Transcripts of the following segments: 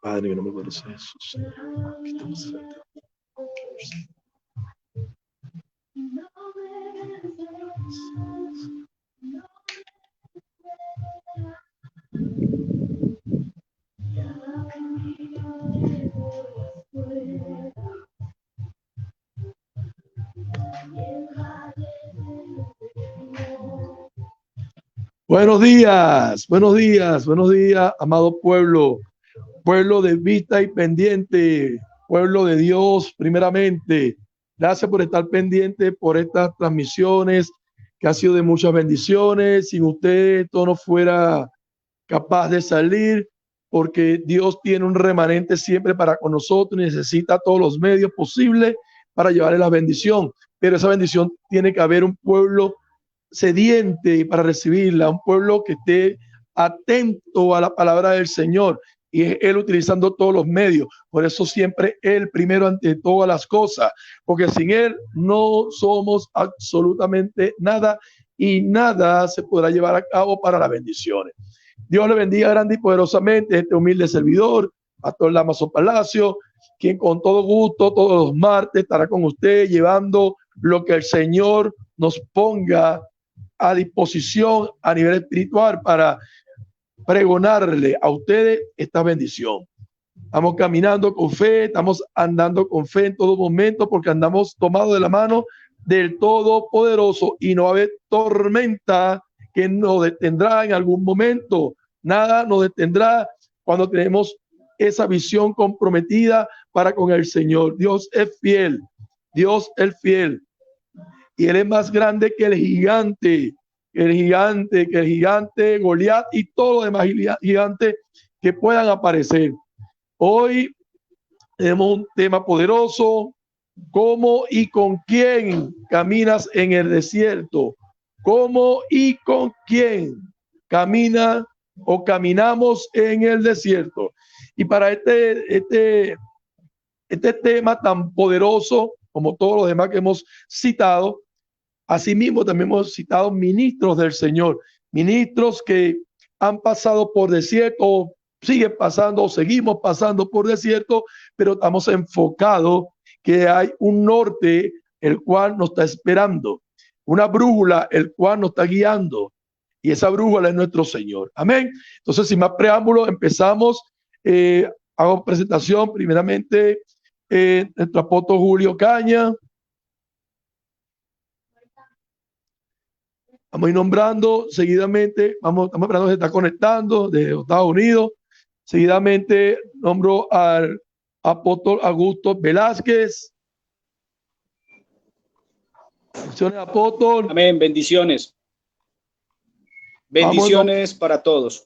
Padre, que no me parece eso, Señor. Que estamos frente a ti. Buenos días, amado pueblo, pueblo de vista y pendiente, pueblo de Dios, primeramente. Gracias por estar pendiente por estas transmisiones que ha sido de muchas bendiciones. Sin ustedes esto no fuera capaz de salir, porque Dios tiene un remanente siempre para con nosotros y necesita todos los medios posibles para llevarle la bendición. Pero esa bendición tiene que haber un pueblo sediente para recibirla, un pueblo que esté atento a la palabra del Señor, y es Él utilizando todos los medios. Por eso siempre Él primero ante todas las cosas, porque sin Él no somos absolutamente nada y nada se podrá llevar a cabo para las bendiciones. Dios le bendiga grande y poderosamente este humilde servidor, Pastor Damaso Palacio, quien con todo gusto todos los martes estará con usted llevando lo que el Señor nos ponga a disposición a nivel espiritual para pregonarle a ustedes esta bendición. Estamos caminando con fe, estamos andando con fe en todo momento, porque andamos tomados de la mano del Todopoderoso, y no va a haber tormenta que nos detendrá en algún momento. Nada nos detendrá cuando tenemos esa visión comprometida para con el Señor. Dios es fiel, Dios es fiel, y Él es más grande que el gigante Goliat y todos los demás gigantes que puedan aparecer. Hoy tenemos un tema poderoso: ¿cómo y con quién caminas en el desierto? ¿Cómo y con quién camina o caminamos en el desierto? Y para este tema tan poderoso, como todos los demás que hemos citado, asimismo también hemos citado ministros del Señor, ministros que han pasado por desierto, siguen pasando, seguimos pasando por desierto, pero estamos enfocados que hay un norte el cual nos está esperando, una brújula el cual nos está guiando, y esa brújula es nuestro Señor. Amén. Entonces, sin más preámbulos, empezamos. Hago presentación primeramente, nuestro apóstol Julio Caña. Vamos a ir nombrando seguidamente, estamos esperando que se está conectando de Estados Unidos. Seguidamente nombro al apóstol Augusto Velázquez. Bendiciones, apóstol. Amén, bendiciones. Bendiciones para todos.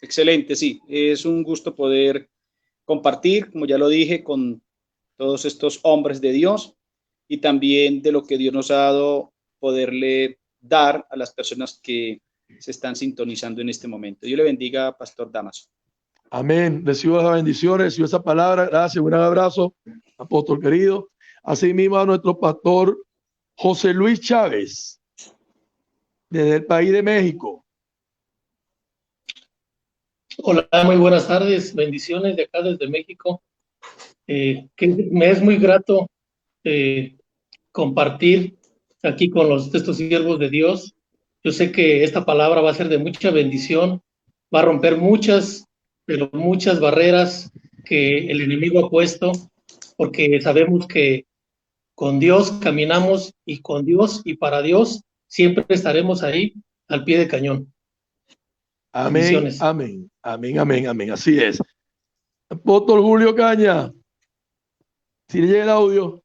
Excelente, sí. Es un gusto poder compartir, como ya lo dije, con todos estos hombres de Dios, y también de lo que Dios nos ha dado, poderle dar a las personas que se están sintonizando en este momento. Dios le bendiga, Pastor Damaso. Amén. Recibo las bendiciones, recibo esa palabra. Gracias, un gran abrazo, apóstol querido. Asimismo a nuestro pastor José Luis Chávez, desde el país de México. Hola, muy buenas tardes, bendiciones de acá desde México. Que me es muy grato compartir aquí con estos siervos de Dios. Yo sé que esta palabra va a ser de mucha bendición, va a romper muchas, pero muchas barreras que el enemigo ha puesto, porque sabemos que con Dios caminamos, y con Dios y para Dios siempre estaremos ahí al pie de cañón. Amén, amén, amén, amén, amén. Así es. Apóstol Julio Caña, si le llega el audio.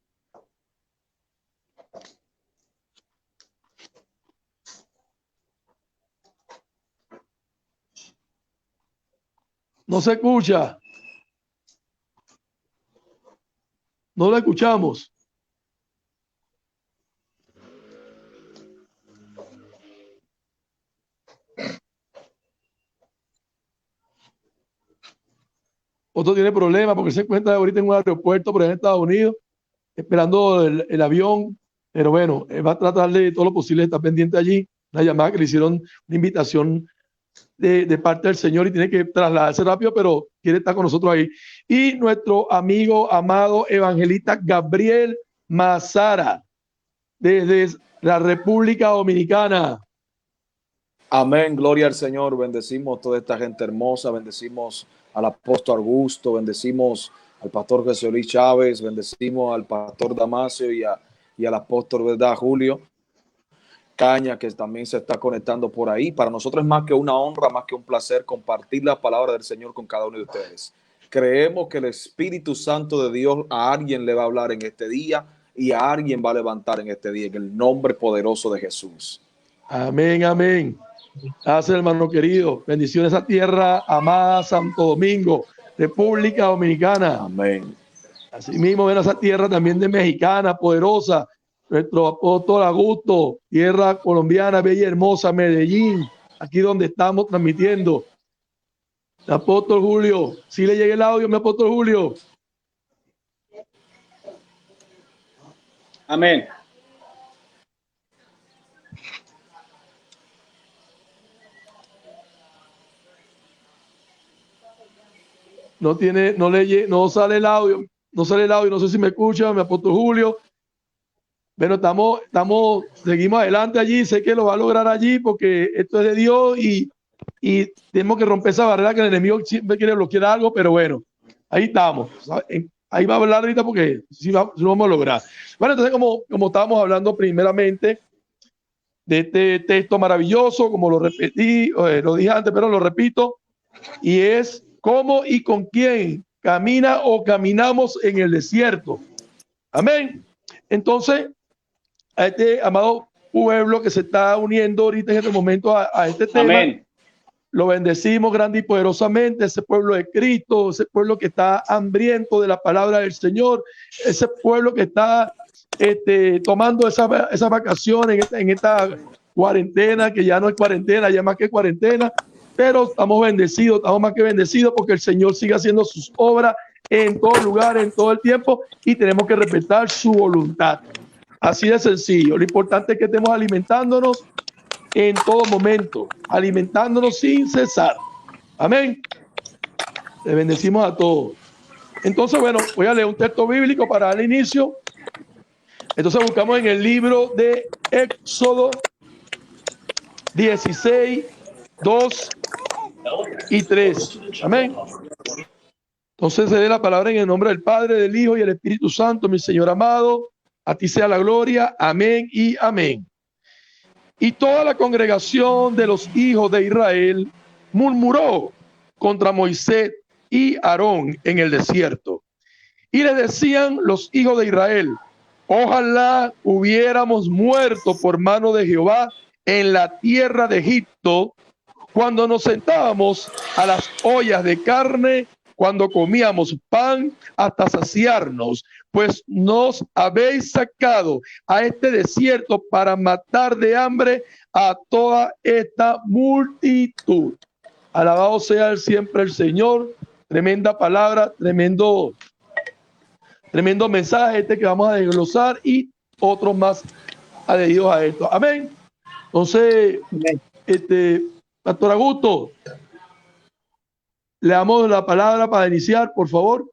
No se escucha. No la escuchamos. otro tiene problemas porque se encuentra ahorita en un aeropuerto por allá en Estados Unidos, esperando el avión, pero bueno, va a tratar de todo lo posible estar pendiente allí. Una llamada que le hicieron, una invitación de parte del Señor y tiene que trasladarse rápido, pero quiere estar con nosotros ahí. Y nuestro amigo amado evangelista Gabriel Mazara, desde la República Dominicana. Amén, gloria al Señor. Bendecimos a toda esta gente hermosa, bendecimos al apóstol Augusto, bendecimos al pastor José Luis Chávez, bendecimos al pastor Damasio y al apóstol, ¿verdad?, Julio Caña, que también se está conectando por ahí. Para nosotros es más que una honra, más que un placer compartir la palabra del Señor con cada uno de ustedes. Creemos que el Espíritu Santo de Dios a alguien le va a hablar en este día y a alguien va a levantar en este día, en el nombre poderoso de Jesús. Amén, amén. Gracias, hermano querido. Bendiciones a tierra amada, Santo Domingo, República Dominicana. Amén. Así mismo ven a esa tierra también de mexicana, poderosa, nuestro apóstol Augusto, tierra colombiana, bella y hermosa, Medellín, aquí donde estamos transmitiendo. El apóstol Julio, si le llega el audio, mi apóstol Julio. Amén. No sale el audio, no sé si me escucha, mi apóstol Julio. Bueno, seguimos adelante allí, sé que lo va a lograr allí porque esto es de Dios y tenemos que romper esa barrera que el enemigo siempre quiere bloquear algo, pero bueno, ahí estamos. Ahí va a hablar ahorita porque sí lo vamos a lograr. Bueno, entonces como estábamos hablando primeramente de este texto maravilloso, como lo repetí, lo dije antes, pero lo repito, y es cómo y con quién camina o caminamos en el desierto. Amén. Entonces, a este amado pueblo que se está uniendo ahorita en este momento a este tema, Amén. Lo bendecimos grande y poderosamente, ese pueblo de Cristo, ese pueblo que está hambriento de la palabra del Señor, ese pueblo que está tomando esas vacaciones en esta cuarentena, que ya no es cuarentena, ya más que cuarentena, pero estamos bendecidos, estamos más que bendecidos porque el Señor sigue haciendo sus obras en todo lugar, en todo el tiempo, y tenemos que respetar su voluntad. Así de sencillo. Lo importante es que estemos alimentándonos en todo momento, alimentándonos sin cesar. Amén. Le bendecimos a todos. Entonces, bueno, voy a leer un texto bíblico para dar inicio. Entonces buscamos en el libro de Éxodo 16, 2 y 3. Amén. Entonces se lee la palabra en el nombre del Padre, del Hijo y del Espíritu Santo, mi Señor amado. A ti sea la gloria. Amén y amén. Y toda la congregación de los hijos de Israel murmuró contra Moisés y Aarón en el desierto. Y le decían los hijos de Israel: ojalá hubiéramos muerto por mano de Jehová en la tierra de Egipto, cuando nos sentábamos a las ollas de carne, cuando comíamos pan hasta saciarnos, pues nos habéis sacado a este desierto para matar de hambre a toda esta multitud. Alabado sea siempre el Señor. Tremenda palabra, tremendo mensaje que vamos a desglosar y otros más adheridos a esto. Amén. Entonces, Pastor Augusto, le damos la palabra para iniciar, por favor.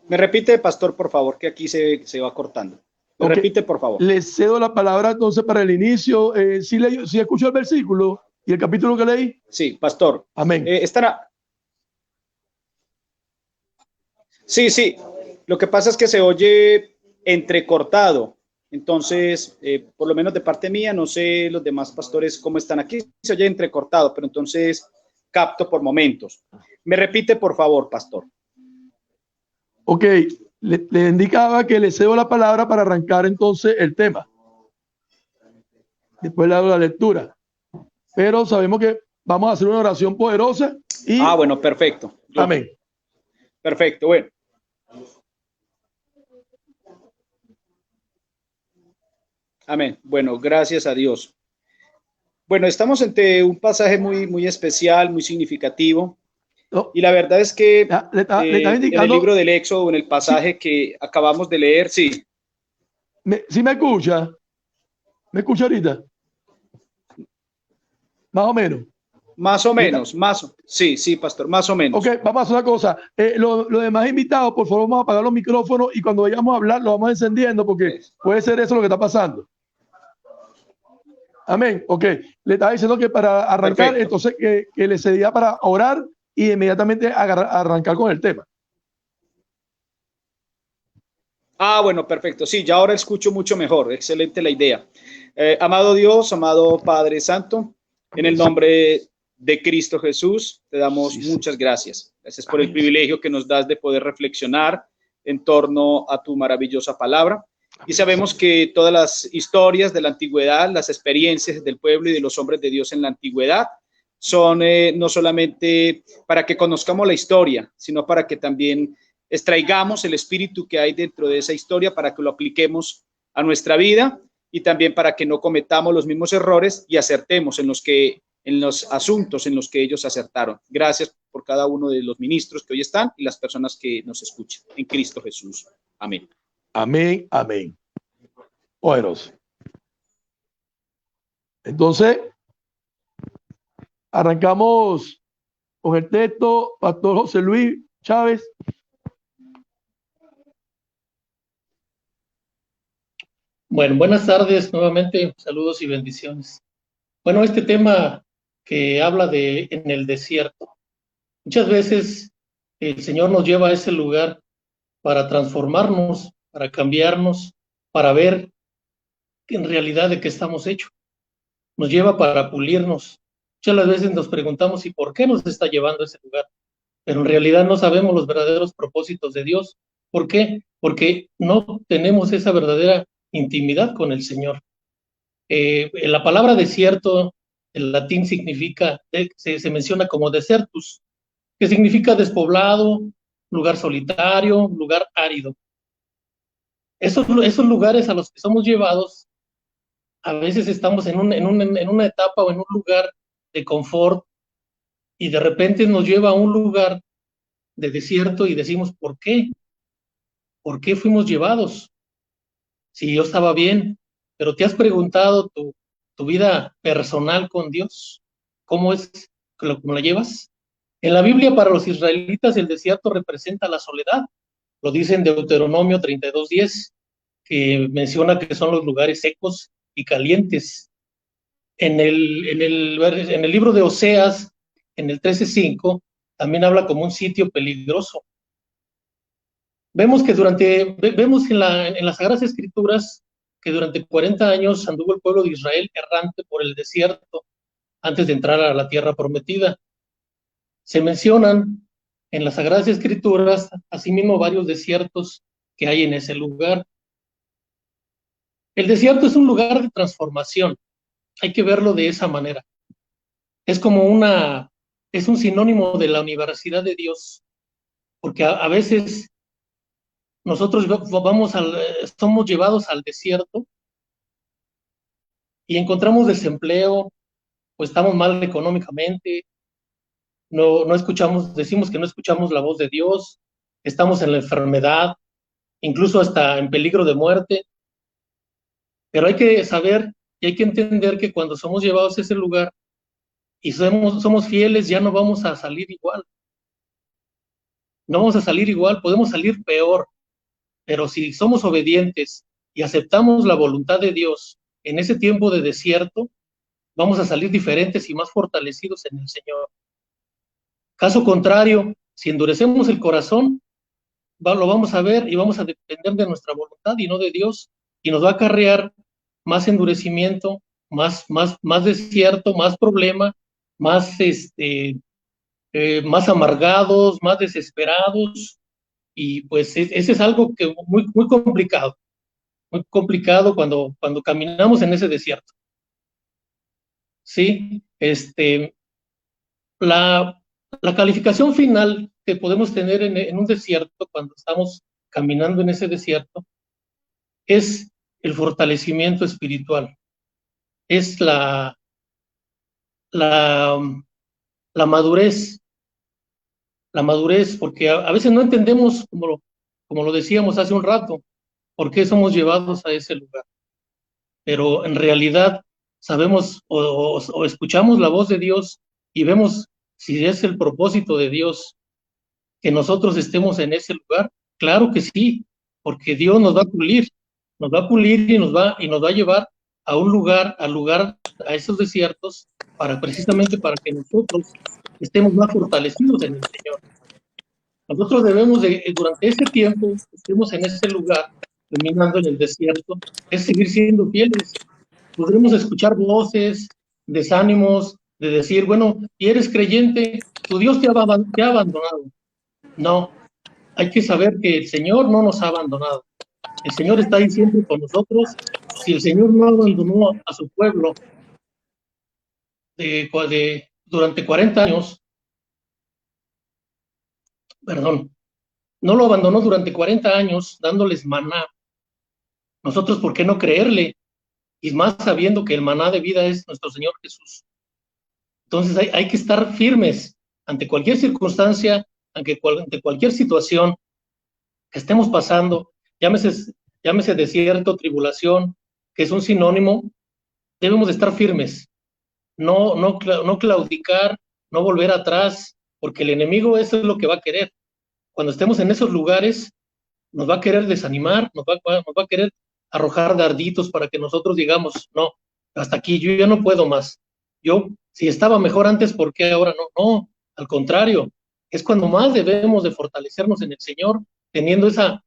Me repite, pastor, por favor, que aquí se va cortando. Me repite, por favor. Le cedo la palabra entonces para el inicio. ¿Sí escuchó el versículo y el capítulo que leí? Sí, pastor. Amén. Sí. Lo que pasa es que se oye entrecortado. Entonces, por lo menos de parte mía, no sé los demás pastores cómo están aquí. Se oye entrecortado, pero entonces capto por momentos. Me repite, por favor, pastor. Ok, le indicaba que le cedo la palabra para arrancar entonces el tema. Después le hago la lectura. Pero sabemos que vamos a hacer una oración poderosa. Y... bueno, perfecto. Amén. Perfecto, bueno. Amén. Bueno, gracias a Dios. Bueno, estamos ante un pasaje muy especial, muy significativo. No, Y la verdad es que le estaba en el libro indicando, del Éxodo, en el sí, pasaje que acabamos de leer, sí, sí me escucha ahorita, más o menos. más o Le está- menos, sí, pastor, más o Ok, menos. vamos a hacer una cosa. Los demás invitados, por favor, vamos a apagar los micrófonos y cuando vayamos a hablar, lo vamos encendiendo porque puede ser eso lo que está pasando. Amén. Ok. Le estaba diciendo que para arrancar, Perfecto. entonces que le cedía para orar y inmediatamente arrancar con el tema. Ah, bueno, perfecto. Sí, ya ahora escucho mucho mejor. Excelente la idea. Amado Dios, amado Padre Santo, en el Amén. nombre de Cristo Jesús, te damos Sí, muchas Señor. gracias. Gracias por el Amén. privilegio que nos das de poder reflexionar en torno a tu maravillosa palabra. Y Amén, sabemos Señor. que todas las historias de la antigüedad, las experiencias del pueblo y de los hombres de Dios en la antigüedad, son no solamente para que conozcamos la historia, sino para que también extraigamos el espíritu que hay dentro de esa historia para que lo apliquemos a nuestra vida y también para que no cometamos los mismos errores y acertemos en los asuntos en los que ellos acertaron. Gracias por cada uno de los ministros que hoy están y las personas que nos escuchan. En Cristo Jesús. Amén. Amén. Amén. Poderoso. Entonces, arrancamos con el texto, Pastor José Luis Chávez. Bueno, buenas tardes nuevamente, saludos y bendiciones. Bueno, este tema que habla de en el desierto. Muchas veces el Señor nos lleva a ese lugar para transformarnos, para cambiarnos, para ver en realidad de qué estamos hechos. Nos lleva para pulirnos. Muchas veces nos preguntamos ¿y por qué nos está llevando a ese lugar? Pero en realidad no sabemos los verdaderos propósitos de Dios. ¿Por qué? Porque no tenemos esa verdadera intimidad con el Señor. La palabra desierto, en latín significa, se menciona como desertus, que significa despoblado, lugar solitario, lugar árido. Esos lugares a los que somos llevados, a veces estamos en una etapa o en un lugar de confort y de repente nos lleva a un lugar de desierto y decimos, ¿por qué? ¿Por qué fuimos llevados? Si yo estaba bien, pero ¿te has preguntado tu vida personal con Dios? ¿Cómo es cómo la llevas? En la Biblia, para los israelitas, el desierto representa la soledad. Lo dice en Deuteronomio 32:10, que menciona que son los lugares secos y calientes. En el libro de Oseas, en el 13:5, también habla como un sitio peligroso. Vemos en las Sagradas Escrituras que durante 40 años anduvo el pueblo de Israel errante por el desierto antes de entrar a la tierra prometida. Se mencionan en las Sagradas Escrituras asimismo varios desiertos que hay en ese lugar. El desierto es un lugar de transformación, hay que verlo de esa manera. Es es un sinónimo de la universidad de Dios, porque a veces nosotros somos llevados al desierto y encontramos desempleo, o estamos mal económicamente, no escuchamos, decimos que no escuchamos la voz de Dios, estamos en la enfermedad, incluso hasta en peligro de muerte, pero hay que saber y hay que entender que cuando somos llevados a ese lugar y somos fieles, ya no vamos a salir igual, podemos salir peor, pero si somos obedientes y aceptamos la voluntad de Dios en ese tiempo de desierto, vamos a salir diferentes y más fortalecidos en el Señor. Caso contrario, si endurecemos el corazón, lo vamos a ver y vamos a depender de nuestra voluntad y no de Dios, y nos va a acarrear más endurecimiento, más desierto, más problema, más, más amargados, más desesperados, y pues ese es algo que muy complicado cuando caminamos en ese desierto. Sí, la calificación final que podemos tener en un desierto, cuando estamos caminando en ese desierto, es el fortalecimiento espiritual, es la madurez, porque a veces no entendemos, como lo decíamos hace un rato, por qué somos llevados a ese lugar. Pero en realidad sabemos o escuchamos la voz de Dios y vemos si es el propósito de Dios que nosotros estemos en ese lugar. Claro que sí, porque Dios nos va a pulir y nos va a llevar a un lugar, a esos desiertos, precisamente para que nosotros estemos más fortalecidos en el Señor. Nosotros debemos durante ese tiempo, estemos en ese lugar, caminando en el desierto, es seguir siendo fieles. Podremos escuchar voces, desánimos, de decir, bueno, y eres creyente, tu Dios te ha abandonado. No, hay que saber que el Señor no nos ha abandonado. El Señor está ahí siempre con nosotros. Si el Señor no abandonó a su pueblo durante 40 años, no lo abandonó durante 40 años dándoles maná. Nosotros, ¿por qué no creerle? Y más sabiendo que el maná de vida es nuestro Señor Jesús. Entonces hay que estar firmes ante cualquier circunstancia, ante cualquier situación que estemos pasando, llámese desierto, tribulación, que es un sinónimo. Debemos de estar firmes, no claudicar, no volver atrás, porque el enemigo eso es lo que va a querer. Cuando estemos en esos lugares, nos va a querer desanimar, nos va a querer arrojar darditos para que nosotros digamos, no, hasta aquí, yo ya no puedo más. Yo, si estaba mejor antes, ¿por qué ahora no? No, al contrario, es cuando más debemos de fortalecernos en el Señor, teniendo esa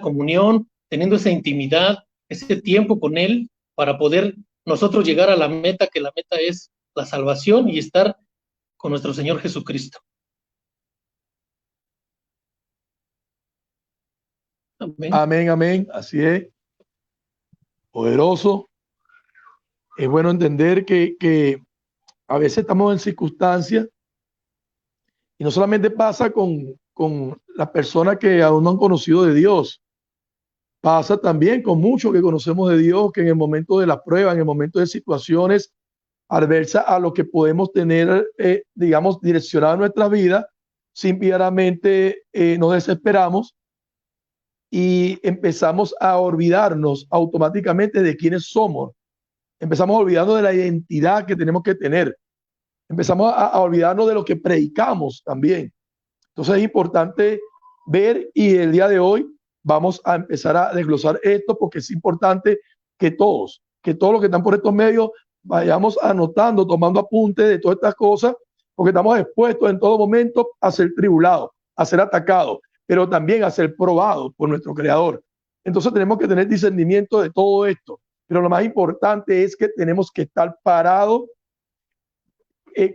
comunión, teniendo esa intimidad, ese tiempo con Él, para poder nosotros llegar a la meta, que la meta es la salvación y estar con nuestro Señor Jesucristo. Amén. Amén, amén. Así es. Poderoso. Es bueno entender que a veces estamos en circunstancias y no solamente pasa con las personas que aún no han conocido de Dios, pasa también con muchos que conocemos de Dios, que en el momento de la prueba, en el momento de situaciones adversas a lo que podemos tener, digamos, direccionada nuestra vida, simplemente nos desesperamos y empezamos a olvidarnos automáticamente de quiénes somos. Empezamos a olvidarnos de la identidad que tenemos que tener. Empezamos a olvidarnos de lo que predicamos también. Entonces es importante ver, y el día de hoy vamos a empezar a desglosar esto, porque es importante que todos los que están por estos medios vayamos anotando, tomando apuntes de todas estas cosas, porque estamos expuestos en todo momento a ser tribulados, a ser atacados, pero también a ser probados por nuestro Creador. Entonces tenemos que tener discernimiento de todo esto, pero lo más importante es que tenemos que estar parados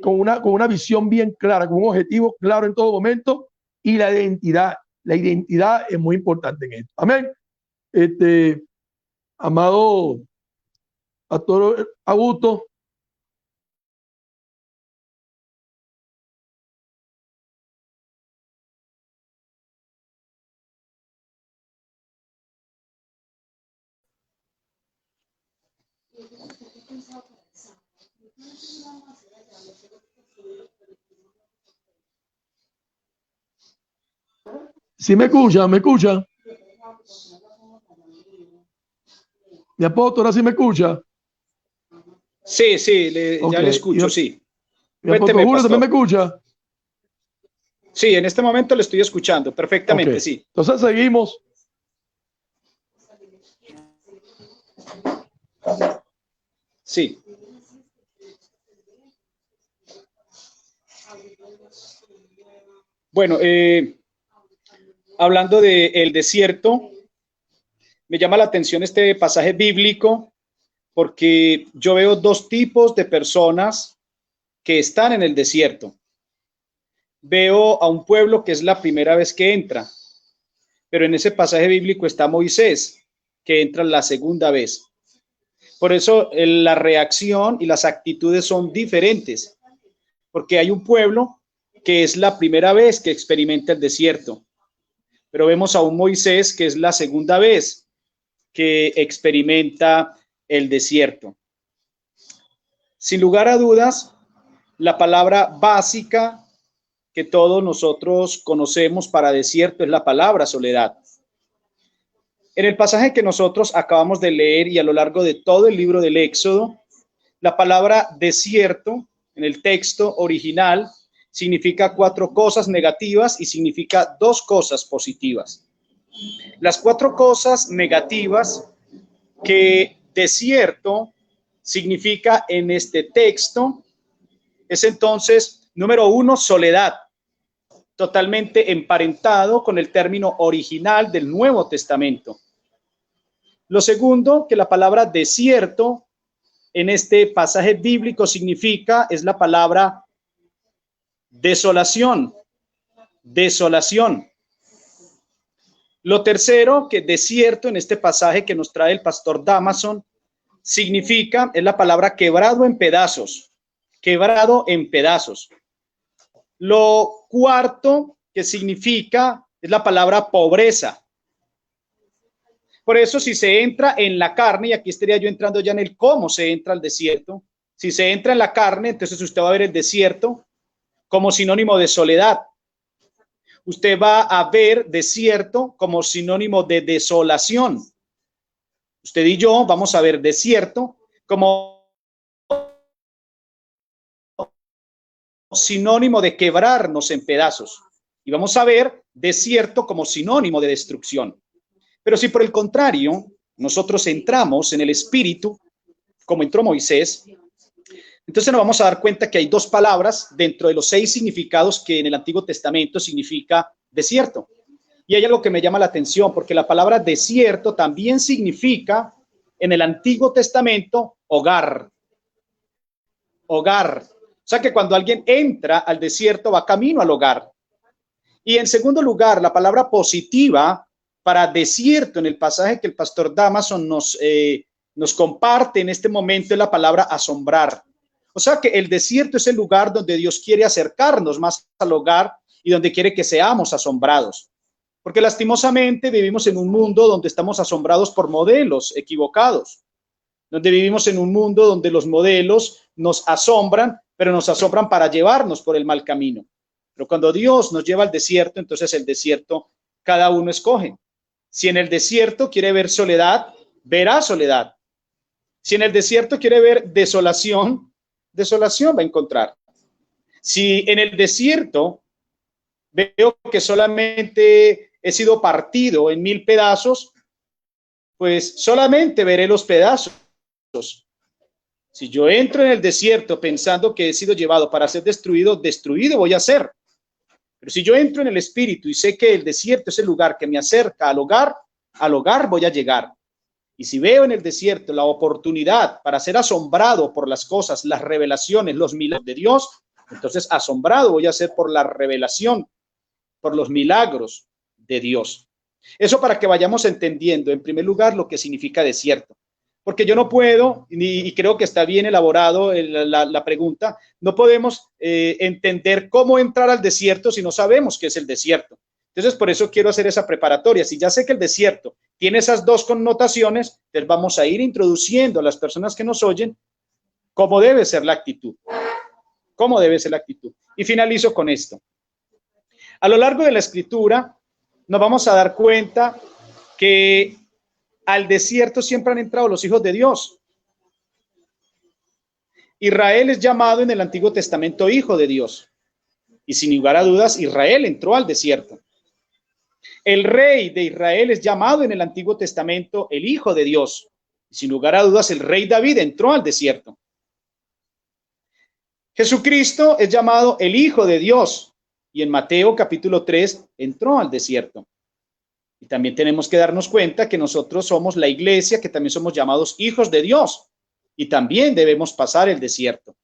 con una visión bien clara, con un objetivo claro en todo momento, y la identidad es muy importante en esto. Amén. Amado Pastor Augusto. ¿Sí me escucha? ¿Me escucha? Mi apóstol, ¿ahora sí me escucha? Sí, ya le escucho, sí. Mi apóstol Julio, ¿también me escucha? Sí, en este momento le estoy escuchando perfectamente, okay. Sí. Entonces seguimos. Sí. Bueno, hablando del desierto, me llama la atención este pasaje bíblico porque yo veo dos tipos de personas que están en el desierto. Veo a un pueblo que es la primera vez que entra, pero en ese pasaje bíblico está Moisés, que entra la segunda vez. Por eso la reacción y las actitudes son diferentes, porque hay un pueblo que es la primera vez que experimenta el desierto, pero vemos a un Moisés que es la segunda vez. que experimenta el desierto. Sin lugar a dudas, la palabra básica que todos nosotros conocemos para desierto es la palabra soledad. En el pasaje que nosotros acabamos de leer y a lo largo de todo el libro del Éxodo, la palabra desierto en el texto original significa 4 cosas negativas y significa 2 cosas positivas. Las 4 cosas negativas que desierto significa en este texto es entonces, número 1, soledad, totalmente emparentado con el término original del Nuevo Testamento. Lo segundo, que la palabra desierto en este pasaje bíblico significa, es la palabra desolación, desolación. Lo tercero, que desierto en este pasaje que nos trae el pastor Damason significa, es la palabra quebrado en pedazos, quebrado en pedazos. Lo cuarto que significa es la palabra pobreza. Por eso, si se entra en la carne, y aquí estaría yo entrando ya en el cómo se entra al desierto, si se entra en la carne, entonces usted va a ver el desierto como sinónimo de soledad. Usted va a ver desierto como sinónimo de desolación. Usted y yo vamos a ver desierto como sinónimo de quebrarnos en pedazos. Y vamos a ver desierto como sinónimo de destrucción. Pero si por el contrario nosotros entramos en el espíritu, como entró Moisés, entonces nos vamos a dar cuenta que hay 2 palabras dentro de los 6 significados que en el Antiguo Testamento significa desierto. Y hay algo que me llama la atención, porque la palabra desierto también significa en el Antiguo Testamento hogar. Hogar. O sea que cuando alguien entra al desierto va camino al hogar. Y en segundo lugar, la palabra positiva para desierto en el pasaje que el pastor Damason nos comparte en este momento es la palabra asombrar. O sea que el desierto es el lugar donde Dios quiere acercarnos más al hogar y donde quiere que seamos asombrados. Porque lastimosamente vivimos en un mundo donde estamos asombrados por modelos equivocados, donde vivimos en un mundo donde los modelos nos asombran, pero nos asombran para llevarnos por el mal camino. Pero cuando Dios nos lleva al desierto, entonces el desierto cada uno escoge. Si en el desierto quiere ver soledad, verá soledad. Si en el desierto quiere ver desolación, desolación va a encontrar. Si en el desierto veo que solamente he sido partido en 1000 pedazos, pues solamente veré los pedazos. Si yo entro en el desierto pensando que he sido llevado para ser destruido, destruido voy a ser. Pero si yo entro en el espíritu y sé que el desierto es el lugar que me acerca al hogar voy a llegar. Y si veo en el desierto la oportunidad para ser asombrado por las cosas, las revelaciones, los milagros de Dios, entonces asombrado voy a ser por la revelación, por los milagros de Dios. Eso para que vayamos entendiendo, en primer lugar, lo que significa desierto. Porque yo no puedo, y creo que está bien elaborado la pregunta, no podemos entender cómo entrar al desierto si no sabemos qué es el desierto. Entonces, por eso quiero hacer esa preparatoria. Si ya sé que el desierto tiene esas 2 connotaciones, entonces vamos a ir introduciendo a las personas que nos oyen cómo debe ser la actitud. Cómo debe ser la actitud. Y finalizo con esto. A lo largo de la escritura nos vamos a dar cuenta que al desierto siempre han entrado los hijos de Dios. Israel es llamado en el Antiguo Testamento hijo de Dios. Y sin lugar a dudas, Israel entró al desierto. El rey de Israel es llamado en el Antiguo Testamento el hijo de Dios. Y sin lugar a dudas, el rey David entró al desierto. Jesucristo es llamado el hijo de Dios. Y en Mateo capítulo 3 entró al desierto. Y también tenemos que darnos cuenta que nosotros somos la iglesia, que también somos llamados hijos de Dios. Y también debemos pasar el desierto.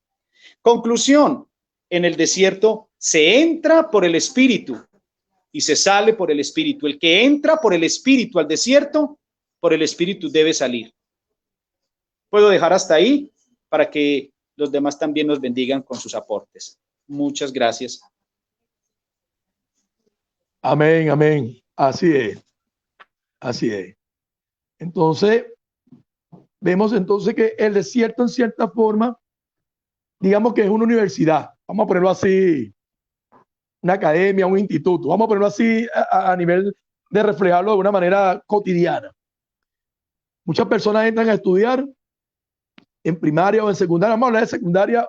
Conclusión, en el desierto se entra por el Espíritu y se sale por el Espíritu. El que entra por el Espíritu al desierto, por el Espíritu debe salir. Puedo dejar hasta ahí para que los demás también nos bendigan con sus aportes. Muchas gracias. Amén, amén. Así es. Así es. Entonces, vemos entonces que el desierto en cierta forma, digamos que es una universidad, vamos a ponerlo así, una academia, un instituto, vamos a ponerlo así a nivel de reflejarlo de una manera cotidiana. Muchas personas entran a estudiar en primaria o en secundaria, vamos a hablar de secundaria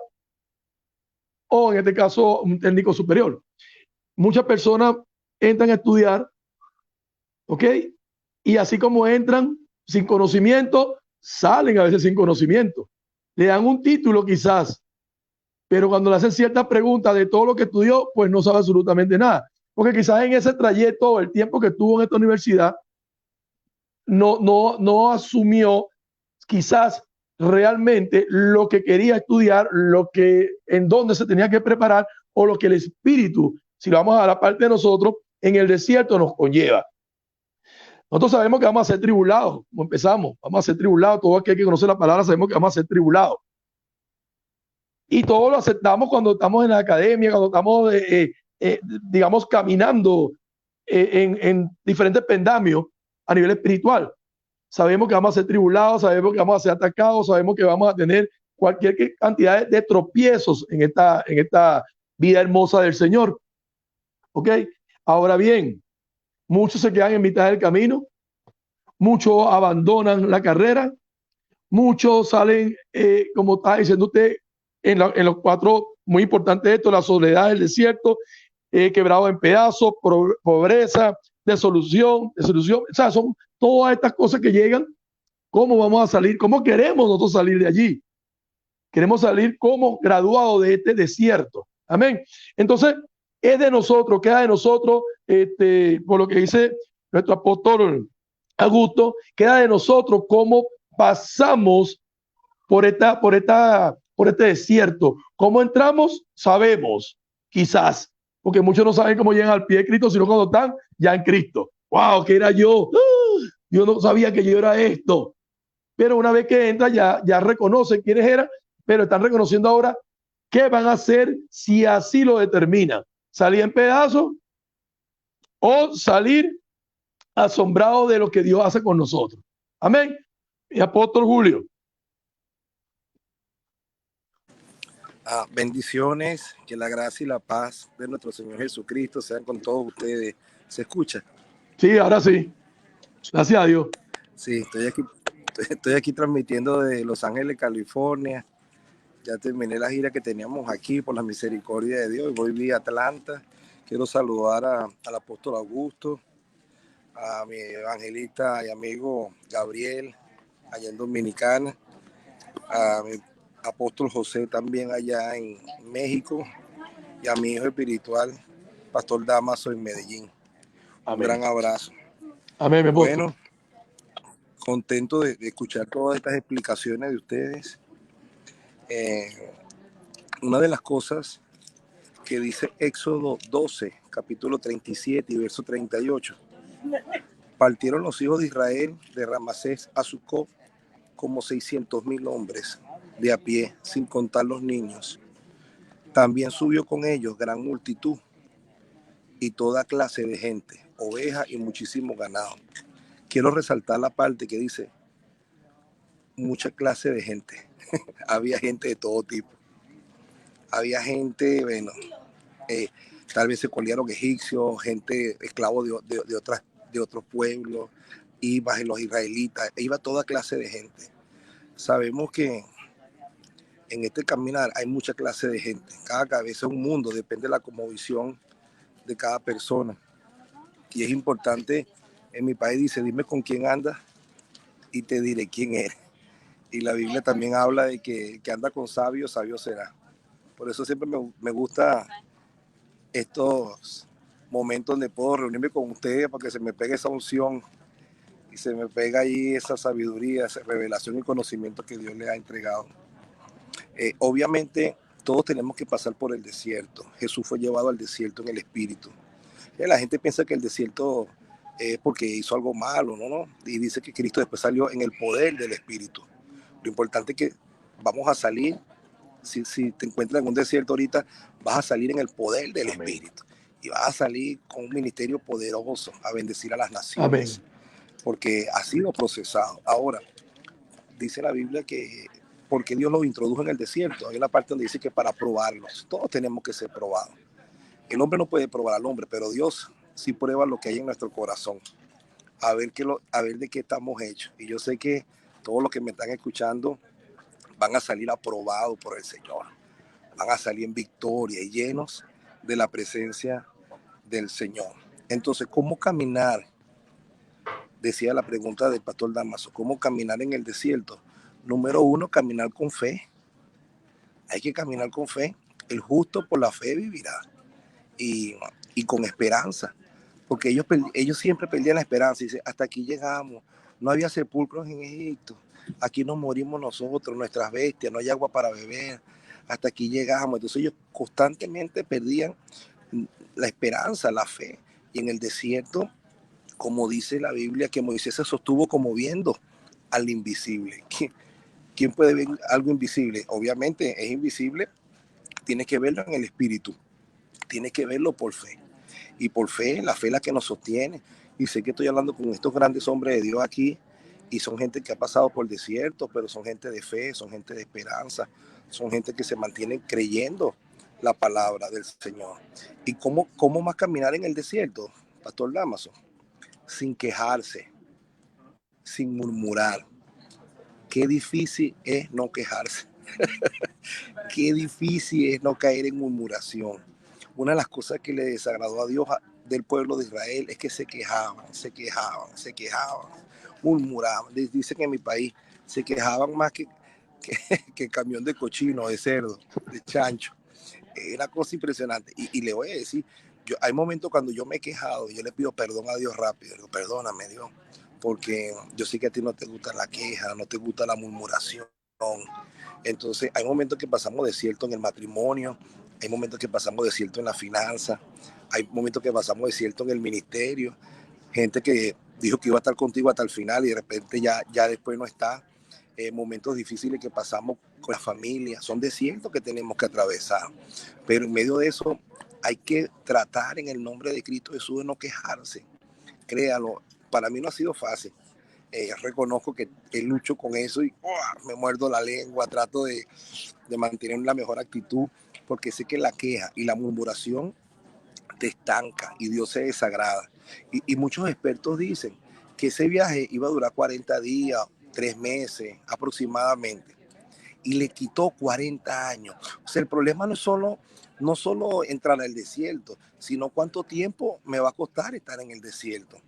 o en este caso un técnico superior. Muchas personas entran a estudiar, ¿ok? Y así como entran sin conocimiento, salen a veces sin conocimiento. Le dan un título quizás, pero cuando le hacen ciertas preguntas de todo lo que estudió, pues no sabe absolutamente nada. Porque quizás en ese trayecto, el tiempo que estuvo en esta universidad, no asumió quizás realmente lo que quería estudiar, lo que en dónde se tenía que preparar o lo que el espíritu, si lo vamos a la parte de nosotros, en el desierto nos conlleva. Nosotros sabemos que vamos a ser tribulados, como empezamos, vamos a ser tribulados, todo aquel que conoce la palabra sabemos que vamos a ser tribulados. Y todo lo aceptamos cuando estamos en la academia, cuando estamos, digamos, caminando en diferentes pendamios a nivel espiritual. Sabemos que vamos a ser tribulados, sabemos que vamos a ser atacados, sabemos que vamos a tener cualquier cantidad de tropiezos en esta vida hermosa del Señor. ¿Ok? Ahora bien, muchos se quedan en mitad del camino, muchos abandonan la carrera, muchos salen, como está diciendo usted, en los cuatro, muy importante esto, la soledad del desierto, quebrado en pedazos, pobreza, desolución, o sea, son todas estas cosas que llegan. ¿Cómo vamos a salir? ¿Cómo queremos nosotros salir de allí? Queremos salir como graduados de este desierto. Amén. Entonces, es de nosotros, queda de nosotros, por lo que dice nuestro apóstol Augusto, queda de nosotros cómo pasamos por este desierto. ¿Cómo entramos? Sabemos, quizás, porque muchos no saben cómo llegan al pie de Cristo, sino cuando están ya en Cristo. ¡Wow! ¿Qué era yo? Yo no sabía que yo era esto. Pero una vez que entra, ya reconocen quiénes eran, pero están reconociendo ahora qué van a hacer si así lo determinan. Salir en pedazos o salir asombrado de lo que Dios hace con nosotros. Amén. Mi apóstol Julio. Bendiciones, que la gracia y la paz de nuestro Señor Jesucristo sean con todos ustedes. ¿Se escucha? Sí, ahora sí. Gracias a Dios. Sí, estoy aquí transmitiendo de Los Ángeles, California. Ya terminé la gira que teníamos aquí por la misericordia de Dios y voy vía Atlanta. Quiero saludar al apóstol Augusto, a mi evangelista y amigo Gabriel, allá en Dominicana, a mi apóstol José también allá en México y a mi hijo espiritual, pastor Damaso en Medellín. Amén. Un gran abrazo. Amén, mi apóstol. Bueno, contento de escuchar todas estas explicaciones de ustedes. Una de las cosas que dice Éxodo 12, capítulo 37 y verso 38. Partieron los hijos de Israel de Ramasés a Sucot como 600,000 hombres de a pie, sin contar los niños. También subió con ellos gran multitud y toda clase de gente, ovejas y muchísimo ganado. Quiero resaltar la parte que dice mucha clase de gente. Había gente de todo tipo. Había gente, bueno, tal vez se colieron egipcios, gente esclavos de otros pueblos, iban los israelitas, iba toda clase de gente. Sabemos que en este caminar hay mucha clase de gente. Cada cabeza es un mundo, depende de la cosmovisión de cada persona. Y es importante, en mi país dice, dime con quién andas y te diré quién eres. Y la Biblia también habla de que anda con sabios, sabio será. Por eso siempre me gusta estos momentos donde puedo reunirme con ustedes para que se me pegue esa unción y se me pega ahí esa sabiduría, esa revelación y conocimiento que Dios le ha entregado. Obviamente todos tenemos que pasar por el desierto. Jesús fue llevado al desierto en el espíritu. La gente piensa que el desierto es porque hizo algo malo, ¿no? Y dice que Cristo después salió en el poder del espíritu. Lo importante es que vamos a salir. Si te encuentras en un desierto ahorita, vas a salir en el poder del Espíritu. Y vas a salir con un ministerio poderoso a bendecir a las naciones. Amén. porque ha sido procesado. Ahora, dice la Biblia que porque Dios los introdujo en el desierto. Hay una parte donde dice que para probarlos, todos tenemos que ser probados. El hombre no puede probar al hombre, pero Dios sí prueba lo que hay en nuestro corazón, a ver de qué estamos hechos. Y yo sé que todos los que me están escuchando van a salir aprobados por el Señor, van a salir en victoria y llenos de la presencia del Señor. Entonces, ¿cómo caminar? Decía la pregunta del pastor Damaso, ¿cómo caminar en el desierto? Número uno, caminar con fe. Hay que caminar con fe. El justo por la fe vivirá. Y con esperanza. Porque ellos siempre perdían la esperanza. Dice, hasta aquí llegamos. No había sepulcros en Egipto. Aquí nos morimos nosotros, nuestras bestias. No hay agua para beber. Hasta aquí llegamos. Entonces ellos constantemente perdían la esperanza, la fe. Y en el desierto, como dice la Biblia, que Moisés se sostuvo como viendo al invisible. ¿Quién puede ver algo invisible? Obviamente es invisible, tienes que verlo en el espíritu, tienes que verlo por fe. Y por fe, la fe es la que nos sostiene. Y sé que estoy hablando con estos grandes hombres de Dios aquí, y son gente que ha pasado por desiertos, pero son gente de fe, son gente de esperanza, son gente que se mantienen creyendo la palabra del Señor. ¿Y cómo más caminar en el desierto, Pastor Damaso? Sin quejarse, sin murmurar. Qué difícil es no quejarse. Qué difícil es no caer en murmuración. Una de las cosas que le desagradó a Dios del pueblo de Israel es que se quejaban, murmuraban. Dicen que en mi país se quejaban más que camión de cochino, de cerdo, de chancho. Es una cosa impresionante. Y le voy a decir, hay momentos cuando yo me he quejado, yo le pido perdón a Dios rápido. Digo, perdóname, Dios, porque yo sé que a ti no te gusta la queja, no te gusta la murmuración. Entonces, hay momentos que pasamos desierto en el matrimonio, hay momentos que pasamos desierto en la finanza, hay momentos que pasamos desierto en el ministerio. Gente que dijo que iba a estar contigo hasta el final y de repente ya después no está. Momentos difíciles que pasamos con la familia, son desiertos que tenemos que atravesar. Pero en medio de eso hay que tratar en el nombre de Cristo Jesús de no quejarse. Créalo, para mí no ha sido fácil. Reconozco que lucho con eso y me muerdo la lengua, trato de mantener la mejor actitud, porque sé que la queja y la murmuración te estanca y Dios se desagrada. Y muchos expertos dicen que ese viaje iba a durar 40 días, 3 meses aproximadamente, y le quitó 40 años. O sea, el problema no solo entrar al desierto, sino cuánto tiempo me va a costar estar en el desierto.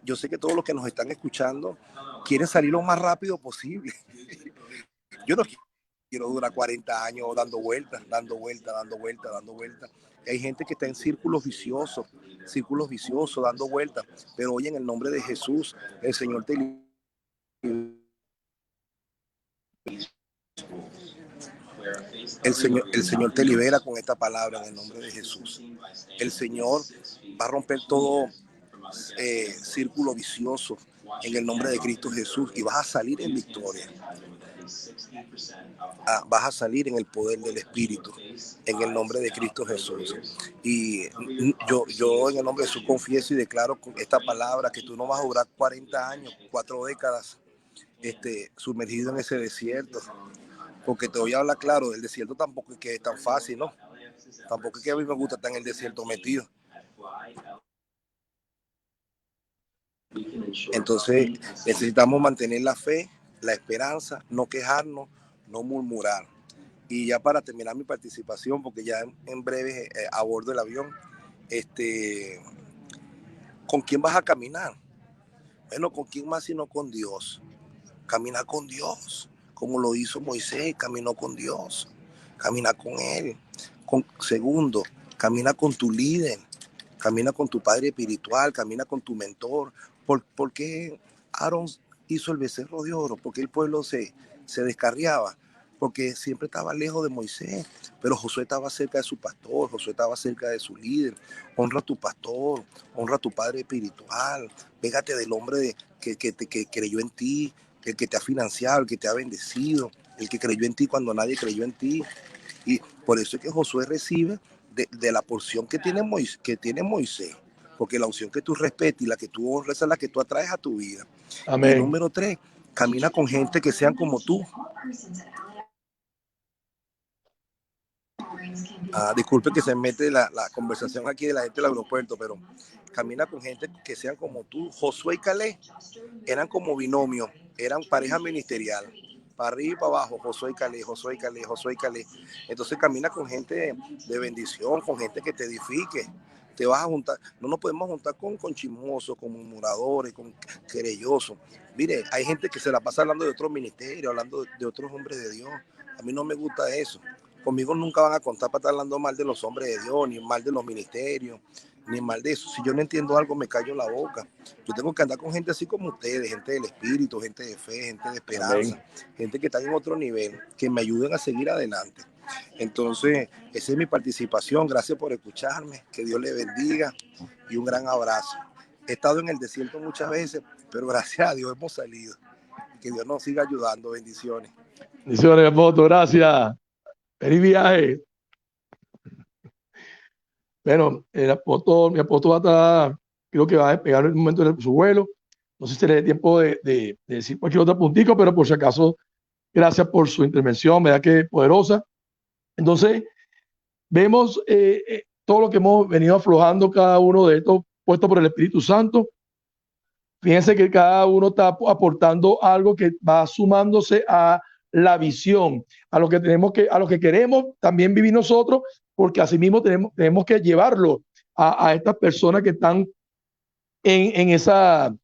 Yo sé que todos los que nos están escuchando quieren salir lo más rápido posible. Yo no quiero durar 40 años dando vueltas. Hay gente que está en círculos viciosos, dando vueltas. Pero hoy en el nombre de Jesús, el Señor te el Señor te libera con esta palabra en el nombre de Jesús. El Señor va a romper todo círculo vicioso en el nombre de Cristo Jesús y vas a salir en victoria. Vas a salir en el poder del Espíritu en el nombre de Cristo Jesús. Y yo en el nombre de Jesús confieso y declaro con esta palabra que tú no vas a durar 40 años, 4 décadas sumergido en ese desierto. Porque te voy a hablar claro, el desierto tampoco es que es tan fácil, ¿no? Tampoco es que a mí me gusta estar en el desierto metido. Entonces necesitamos mantener la fe, la esperanza, no quejarnos, no murmurar. Y ya para terminar mi participación, porque ya en breve abordo el avión, ¿con quién vas a caminar? Bueno, ¿con quién más sino con Dios? Camina con Dios, como lo hizo Moisés, caminó con Dios, camina con Él. Segundo, camina con tu líder, camina con tu padre espiritual, camina con tu mentor. ¿Por qué Aarón hizo el becerro de oro? Porque el pueblo se descarriaba, porque siempre estaba lejos de Moisés, pero Josué estaba cerca de su pastor, Josué estaba cerca de su líder. Honra a tu pastor, honra a tu padre espiritual, pégate del hombre que creyó en ti, el que te ha financiado, el que te ha bendecido, el que creyó en ti cuando nadie creyó en ti. Y por eso es que Josué recibe de la porción que tiene Moisés, porque la unción que tú respetes y la que tú honres es la que tú atraes a tu vida. Amén. Y número 3, camina con gente que sean como tú. Disculpe que se mete la conversación aquí de la gente del aeropuerto, pero camina con gente que sean como tú. Josué y Caleb eran como binomio, eran pareja ministerial, para arriba y para abajo, Josué y Caleb, Josué y Caleb, Josué y Caleb. Entonces camina con gente de bendición, con gente que te edifique. Te vas a juntar, no nos podemos juntar con chismosos, con murmuradores, con querellosos. Mire, hay gente que se la pasa hablando de otros ministerios, hablando de otros hombres de Dios. A mí no me gusta eso. Conmigo nunca van a contar para estar hablando mal de los hombres de Dios, ni mal de los ministerios, ni mal de eso. Si yo no entiendo algo, me callo la boca. Yo tengo que andar con gente así como ustedes, gente del espíritu, gente de fe, gente de esperanza, amén, gente que está en otro nivel, que me ayuden a seguir adelante. Entonces, esa es mi participación. Gracias por escucharme. Que Dios le bendiga y un gran abrazo. He estado en el desierto muchas veces, pero gracias a Dios hemos salido. Que Dios nos siga ayudando. Bendiciones. Bendiciones, Moto. Gracias. Feliz viaje. Bueno, mi apóstol va a estar, creo que va a despegar en un momento de su vuelo. No sé si le dé tiempo de decir cualquier otro puntico, pero por si acaso, gracias por su intervención, verdad que poderosa. Entonces, vemos todo lo que hemos venido aflojando cada uno de estos puestos por el Espíritu Santo. Fíjense que cada uno está aportando algo que va sumándose a la visión, a lo que queremos también vivir nosotros, porque asimismo tenemos que llevarlo a estas personas que están en esa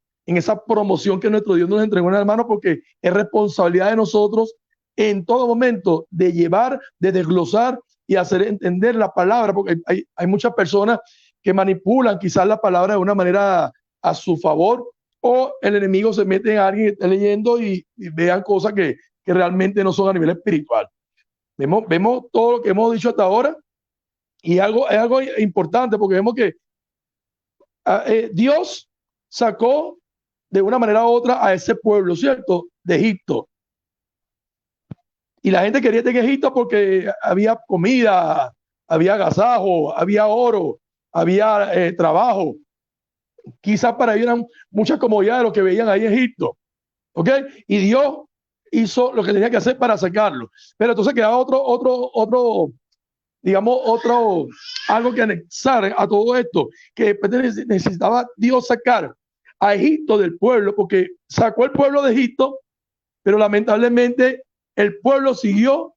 promoción que nuestro Dios nos entregó en las manos, porque es responsabilidad de nosotros en todo momento de llevar, de desglosar y hacer entender la palabra, porque hay muchas personas que manipulan quizás la palabra de una manera a su favor, o el enemigo se mete en alguien que esté leyendo y vean cosas que realmente no son a nivel espiritual. Vemos todo lo que hemos dicho hasta ahora, y es algo importante, porque vemos que Dios sacó de una manera u otra a ese pueblo, ¿cierto?, de Egipto. Y la gente quería estar en Egipto porque había comida, había agasajo, había oro, había trabajo. Quizás para ellos eran muchas comodidades de lo que veían ahí en Egipto. ¿Ok? Y Dios hizo lo que tenía que hacer para sacarlo. Pero entonces quedaba algo que anexar a todo esto, que necesitaba Dios sacar a Egipto del pueblo, porque sacó el pueblo de Egipto, pero lamentablemente el pueblo siguió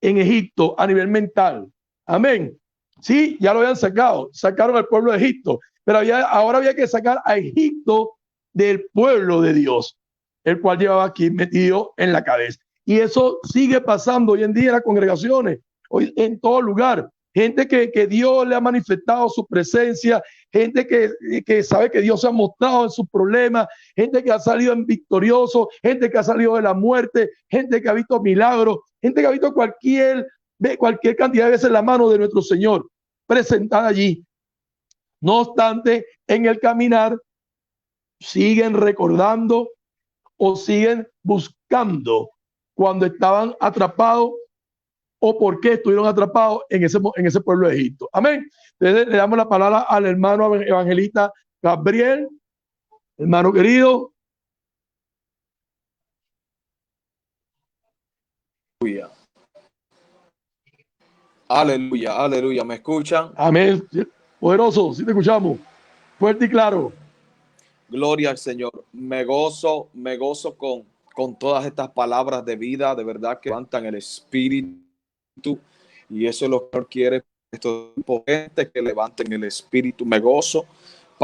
en Egipto a nivel mental. Amén. Sí, ya lo habían sacado, sacaron al pueblo de Egipto, pero ahora había que sacar a Egipto del pueblo de Dios, el cual llevaba aquí metido en la cabeza. Y eso sigue pasando hoy en día en las congregaciones, hoy en todo lugar. Gente que Dios le ha manifestado su presencia, gente que sabe que Dios se ha mostrado en sus problemas, gente que ha salido en victorioso, gente que ha salido de la muerte, gente que ha visto milagros, gente que ha visto cualquier cantidad de veces la mano de nuestro Señor presentada allí. No obstante, en el caminar siguen recordando o siguen buscando cuando estaban atrapados o por qué estuvieron atrapados en ese pueblo de Egipto. Amén. Entonces, le damos la palabra al hermano evangelista Gabriel, hermano querido. Aleluya, aleluya. ¿Me escuchan? Amén. Poderoso, sí te escuchamos. Fuerte y claro. Gloria al Señor. Me gozo con todas estas palabras de vida, de verdad que levantan el espíritu, y eso es lo que quiere estos potentes, que levanten el espíritu. Me gozo,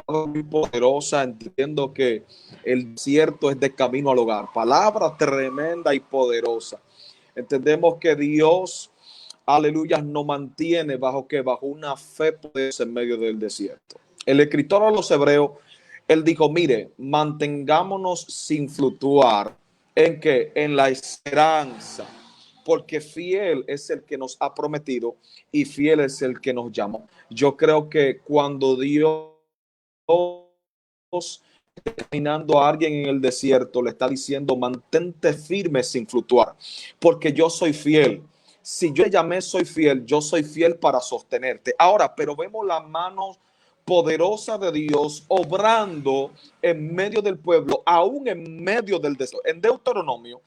palabra muy poderosa, entiendo que el desierto es de camino al hogar. Palabra tremenda y poderosa. Entendemos que Dios, aleluya, nos mantiene bajo una fe poderosa en medio del desierto. El escritor a los Hebreos, él dijo, mire, mantengámonos sin fluctuar en que en la esperanza, porque fiel es el que nos ha prometido y fiel es el que nos llamó. Yo creo que cuando Dios está caminando a alguien en el desierto, le está diciendo, mantente firme sin fluctuar, porque yo soy fiel. Si yo te llamé, soy fiel. Yo soy fiel para sostenerte. Ahora, pero vemos la mano poderosa de Dios obrando en medio del pueblo, aún en medio del desierto. En Deuteronomio,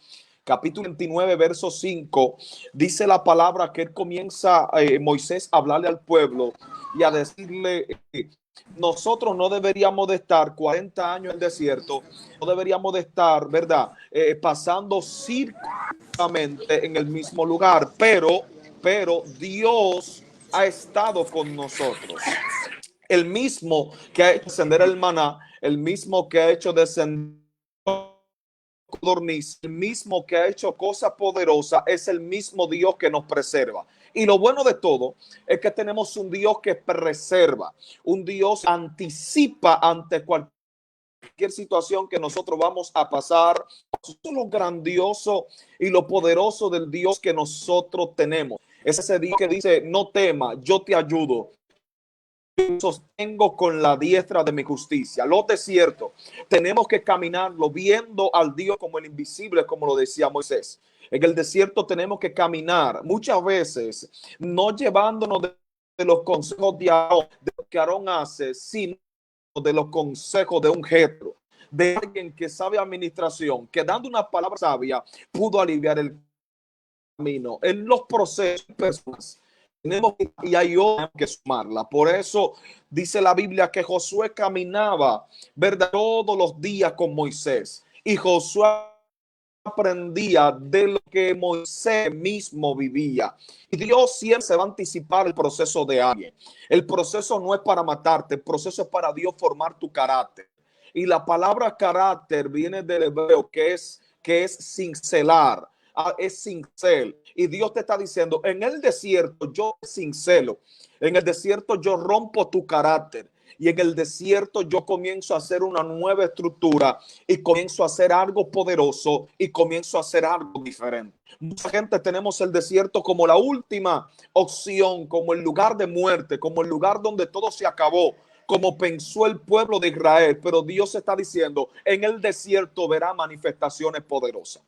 capítulo 29, verso 5, dice la palabra que él comienza, Moisés, a hablarle al pueblo y a decirle, nosotros no deberíamos de estar 40 años en el desierto, no deberíamos de estar, ¿verdad? Pasando círculos en el mismo lugar, pero Dios ha estado con nosotros. El mismo que ha hecho descender el maná, el mismo que ha hecho descender codorniz, el mismo que ha hecho cosas poderosas, es el mismo Dios que nos preserva. Y lo bueno de todo es que tenemos un Dios que preserva, un Dios que anticipa ante cualquier situación que nosotros vamos a pasar. Eso es lo grandioso y lo poderoso del Dios que nosotros tenemos. Es ese Dios que dice, no tema, yo te ayudo, sostengo con la diestra de mi justicia. Los desiertos tenemos que caminarlo viendo al Dios como el invisible, como lo decía Moisés. En el desierto tenemos que caminar muchas veces no llevándonos de los consejos de lo que Aarón hace, sino de los consejos de un Jetro, de alguien que sabe administración, que dando una palabra sabia pudo aliviar el camino. En los procesos, personas tenemos y hay que sumarla. Por eso dice la Biblia que Josué caminaba, ¿verdad?, todos los días con Moisés, y Josué aprendía de lo que Moisés mismo vivía. Y Dios siempre se va a anticipar el proceso de alguien. El proceso no es para matarte, el proceso es para Dios formar tu carácter. Y la palabra carácter viene del hebreo que es cincelar, es cincel. Y Dios te está diciendo, en el desierto yo cincelo, en el desierto yo rompo tu carácter. Y en el desierto yo comienzo a hacer una nueva estructura y comienzo a hacer algo poderoso y comienzo a hacer algo diferente. Mucha gente tenemos el desierto como la última opción, como el lugar de muerte, como el lugar donde todo se acabó, como pensó el pueblo de Israel. Pero Dios está diciendo, en el desierto verá manifestaciones poderosas.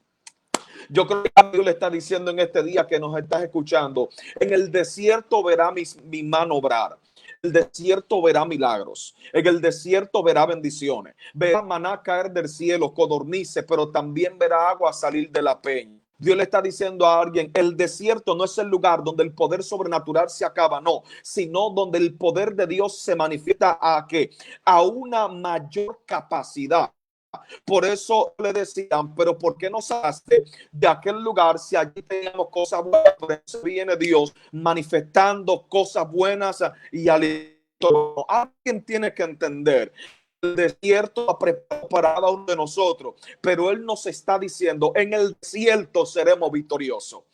Yo creo que Dios le está diciendo en este día que nos estás escuchando, en el desierto verá mi mano obrar. El desierto verá milagros, en el desierto verá bendiciones, verá maná caer del cielo, codornices, pero también verá agua salir de la peña. Dios le está diciendo a alguien, el desierto no es el lugar donde el poder sobrenatural se acaba, no, sino donde el poder de Dios se manifiesta a una mayor capacidad. Por eso le decían, pero ¿por qué no sacaste de aquel lugar si allí teníamos cosas buenas? Por eso viene Dios manifestando cosas buenas y aliento. Alguien tiene que entender, el desierto ha preparado para cada uno de nosotros, pero Él nos está diciendo, en el desierto seremos victoriosos.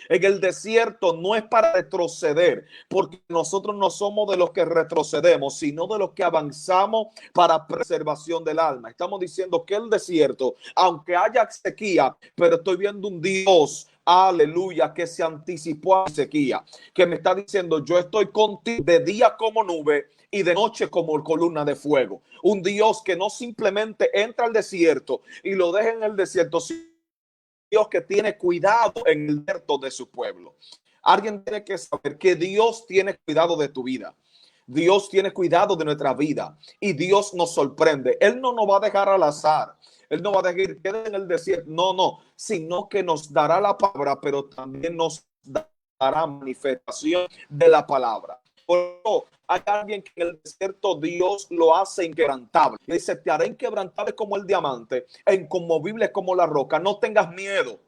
En el desierto no es para retroceder, porque nosotros no somos de los que retrocedemos, sino de los que avanzamos para preservación del alma. Estamos diciendo que el desierto, aunque haya sequía, pero estoy viendo un Dios, aleluya, que se anticipó a la sequía, que me está diciendo, yo estoy contigo de día como nube y de noche como columna de fuego. Un Dios que no simplemente entra al desierto y lo deja en el desierto, Dios que tiene cuidado en el desierto de su pueblo. Alguien tiene que saber que Dios tiene cuidado de tu vida. Dios tiene cuidado de nuestra vida y Dios nos sorprende. Él no nos va a dejar al azar. Él no va a dejar quede en el desierto. No, sino que nos dará la palabra, pero también nos dará manifestación de la palabra. Por eso hay alguien que en el desierto Dios lo hace inquebrantable. Y dice, te haré inquebrantable como el diamante, e inconmovible como la roca. No tengas miedo.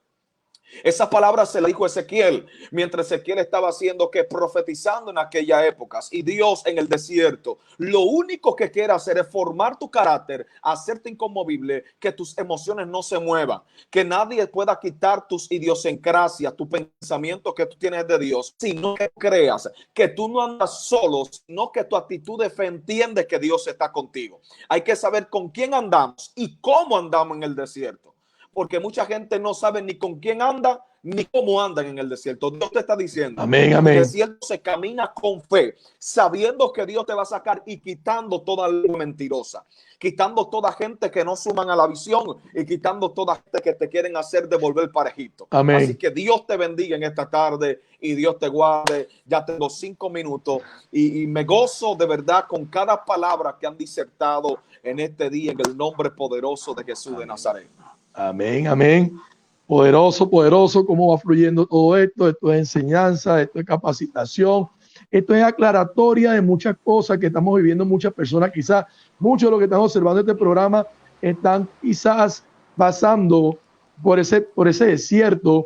Esa palabra se la dijo Ezequiel mientras Ezequiel estaba haciendo que profetizando en aquellas épocas. Y Dios en el desierto lo único que quiere hacer es formar tu carácter, hacerte inconmovible, que tus emociones no se muevan, que nadie pueda quitar tus idiosincrasias, tu pensamiento que tú tienes de Dios, sino que creas que tú no andas solo, sino que tu actitud de fe entiende que Dios está contigo. Hay que saber con quién andamos y cómo andamos en el desierto. porque mucha gente no sabe ni con quién anda, ni cómo andan en el desierto. Dios te está diciendo, amén, en amén. el desierto se camina con fe, sabiendo que Dios te va a sacar y quitando toda lengua mentirosa, quitando toda gente que no suman a la visión y quitando toda gente que te quieren hacer devolver para Egipto. Amén. Así que Dios te bendiga en esta tarde y Dios te guarde. Ya tengo 5 minutos y me gozo de verdad con cada palabra que han disertado en este día en el nombre poderoso de Jesús de Nazaret. Amén, amén. Poderoso, poderoso, cómo va fluyendo todo esto. Esto es enseñanza, esto es capacitación, esto es aclaratoria de muchas cosas que estamos viviendo muchas personas. Quizás muchos de los que están observando este programa están quizás pasando por ese desierto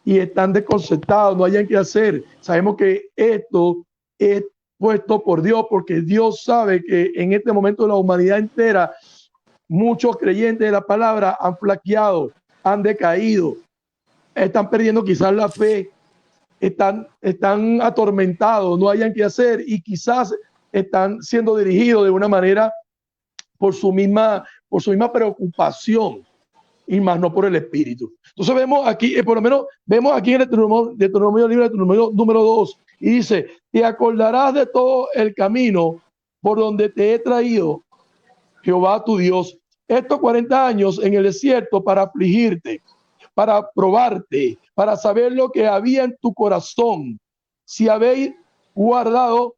y están desconcertados, no hayan qué hacer. Sabemos que esto es puesto por Dios, porque Dios sabe que en este momento de la humanidad entera muchos creyentes de la palabra han flaqueado, han decaído, están perdiendo quizás la fe, están atormentados, no hayan qué hacer y quizás están siendo dirigidos de una manera por su misma preocupación y más no por el Espíritu. Entonces vemos aquí, por lo menos vemos aquí en el Deuteronomio, libro de Deuteronomio número 2, y dice, te acordarás de todo el camino por donde te he traído, Jehová tu Dios, estos 40 años en el desierto para afligirte, para probarte, para saber lo que había en tu corazón, si habéis guardado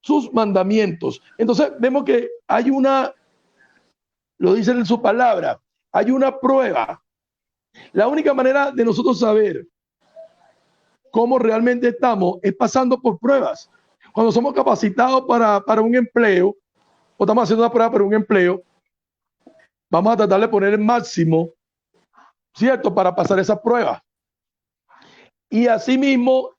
sus mandamientos. Entonces vemos que hay lo dice en su palabra, hay una prueba. La única manera de nosotros saber cómo realmente estamos es pasando por pruebas. Cuando somos capacitados para un empleo, o estamos haciendo una prueba para un empleo, vamos a tratar de poner el máximo, ¿cierto?, para pasar esa prueba. Y asimismo,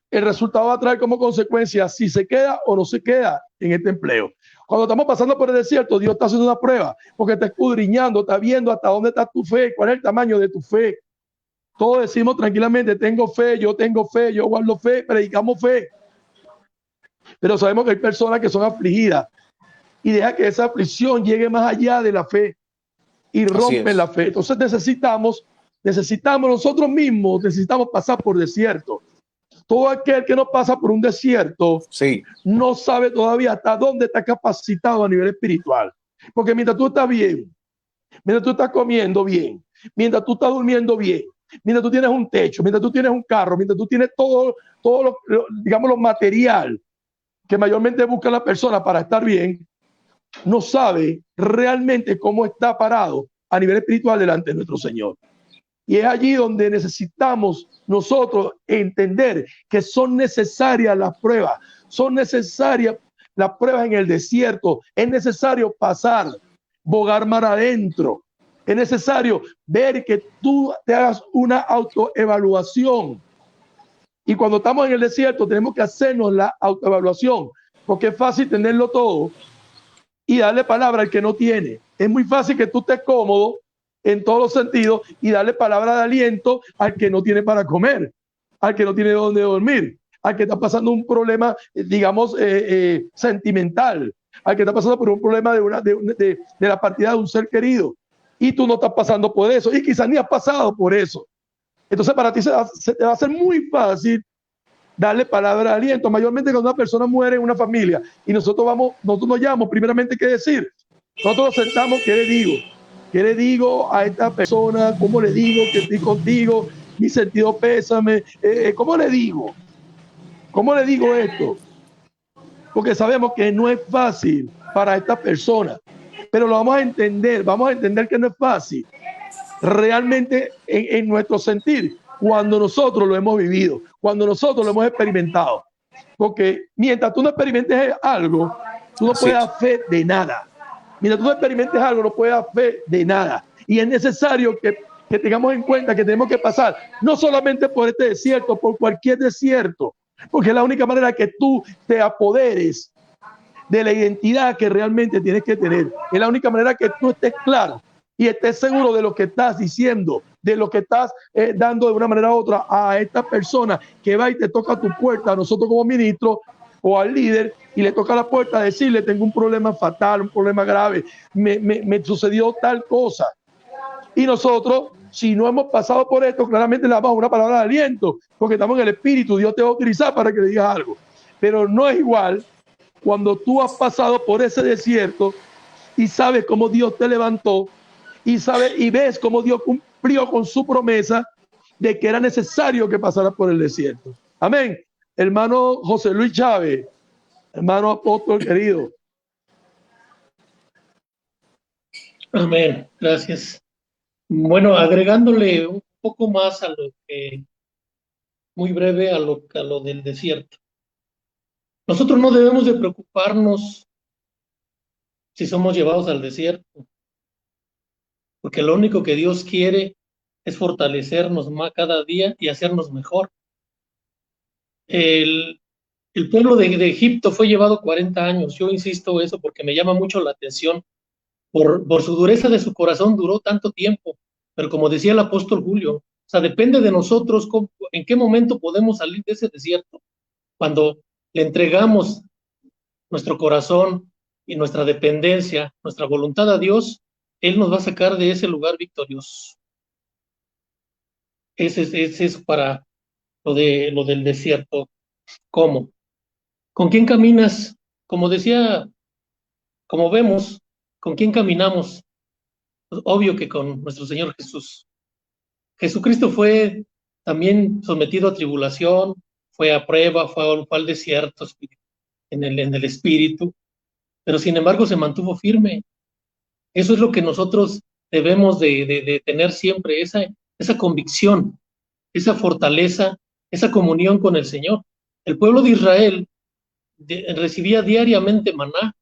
el resultado va a traer como consecuencia si se queda o no se queda en este empleo. Cuando estamos pasando por el desierto, Dios está haciendo una prueba, porque está escudriñando, está viendo hasta dónde está tu fe, cuál es el tamaño de tu fe. Todos decimos tranquilamente, tengo fe, yo guardo fe, predicamos fe. Pero sabemos que hay personas que son afligidas y deja que esa aflicción llegue más allá de la fe y rompen la fe. Entonces necesitamos nosotros mismos, necesitamos pasar por desierto. Todo aquel que no pasa por un desierto no sabe todavía hasta dónde está capacitado a nivel espiritual. Porque mientras tú estás bien, mientras tú estás comiendo bien, mientras tú estás durmiendo bien, mientras tú tienes un techo, mientras tú tienes un carro, mientras tú tienes todo digamos, lo material que mayormente busca la persona para estar bien, no sabe realmente cómo está parado a nivel espiritual delante de nuestro Señor. Y es allí donde necesitamos nosotros entender que son necesarias las pruebas, son necesarias las pruebas en el desierto, es necesario pasar, bogar mar adentro, es necesario ver que tú te hagas una autoevaluación. Y cuando estamos en el desierto tenemos que hacernos la autoevaluación, porque es fácil tenerlo todo y darle palabra al que no tiene. Es muy fácil que tú estés cómodo en todos los sentidos y darle palabra de aliento al que no tiene para comer, al que no tiene dónde dormir, al que está pasando un problema, digamos, sentimental, al que está pasando por un problema de la partida de un ser querido y tú no estás pasando por eso y quizás ni has pasado por eso. Entonces para ti se te va a hacer muy fácil darle palabra de aliento, mayormente cuando una persona muere en una familia y nosotros nos llamamos primeramente qué decir. Nosotros nos sentamos, ¿qué le digo? ¿Qué le digo a esta persona? ¿Cómo le digo que estoy contigo? Mi sentido pésame. ¿Cómo le digo? ¿Cómo le digo esto? Porque sabemos que no es fácil para esta persona, pero lo vamos a entender que no es fácil realmente en nuestro sentir cuando nosotros lo hemos vivido, cuando nosotros lo hemos experimentado. Porque mientras tú no experimentes algo, tú no puedes dar fe de nada. Mientras tú no experimentes algo, no puedes dar fe de nada. Y es necesario que tengamos en cuenta que tenemos que pasar no solamente por este desierto, por cualquier desierto, porque es la única manera que tú te apoderes de la identidad que realmente tienes que tener. Es la única manera que tú estés claro y estés seguro de lo que estás diciendo, de lo que estás dando de una manera u otra a esta persona que va y te toca tu puerta, a nosotros como ministros o al líder, y le toca la puerta a decirle, tengo un problema fatal, un problema grave, me sucedió tal cosa. Y nosotros Si no hemos pasado por esto, claramente le damos una palabra de aliento, porque estamos en el Espíritu, Dios te va a utilizar para que le digas algo. Pero no es igual cuando tú has pasado por ese desierto y sabes cómo Dios te levantó y ves cómo Dios cumplió con su promesa de que era necesario que pasara por el desierto. Amén. Hermano José Luis Chávez, hermano apóstol querido. Amén, gracias. Bueno, agregándole un poco más a lo que, muy breve, a lo del desierto. Nosotros no debemos de preocuparnos si somos llevados al desierto, porque lo único que Dios quiere es fortalecernos más cada día y hacernos mejor. El pueblo de Egipto fue llevado 40 años. Yo insisto eso porque me llama mucho la atención. Por su dureza de su corazón duró tanto tiempo. Pero como decía el apóstol Julio, o sea, depende de nosotros en qué momento podemos salir de ese desierto. Cuando le entregamos nuestro corazón y nuestra dependencia, nuestra voluntad a Dios, Él nos va a sacar de ese lugar victorioso. Ese es para lo del desierto. ¿Cómo? ¿Con quién caminas? Como decía, como vemos, ¿con quién caminamos? Pues obvio que con nuestro Señor Jesús. Jesucristo fue también sometido a tribulación, fue a prueba, fue al desierto en el espíritu, pero sin embargo se mantuvo firme. Eso es lo que nosotros debemos de tener siempre, esa convicción, esa fortaleza, esa comunión con el Señor. El pueblo de Israel recibía diariamente maná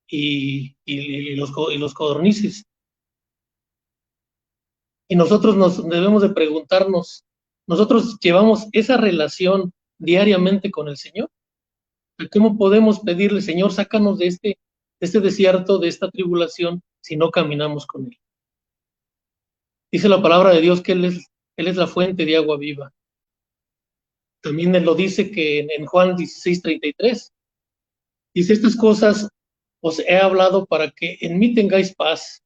y los codornices. Y nosotros nos debemos de preguntarnos, ¿nosotros llevamos esa relación diariamente con el Señor? ¿Cómo podemos pedirle, Señor, sácanos de este desierto, de esta tribulación, si no caminamos con Él? Dice la palabra de Dios que Él es la fuente de agua viva. También Él lo dice que en Juan 16:33, dice, estas cosas os he hablado para que en mí tengáis paz.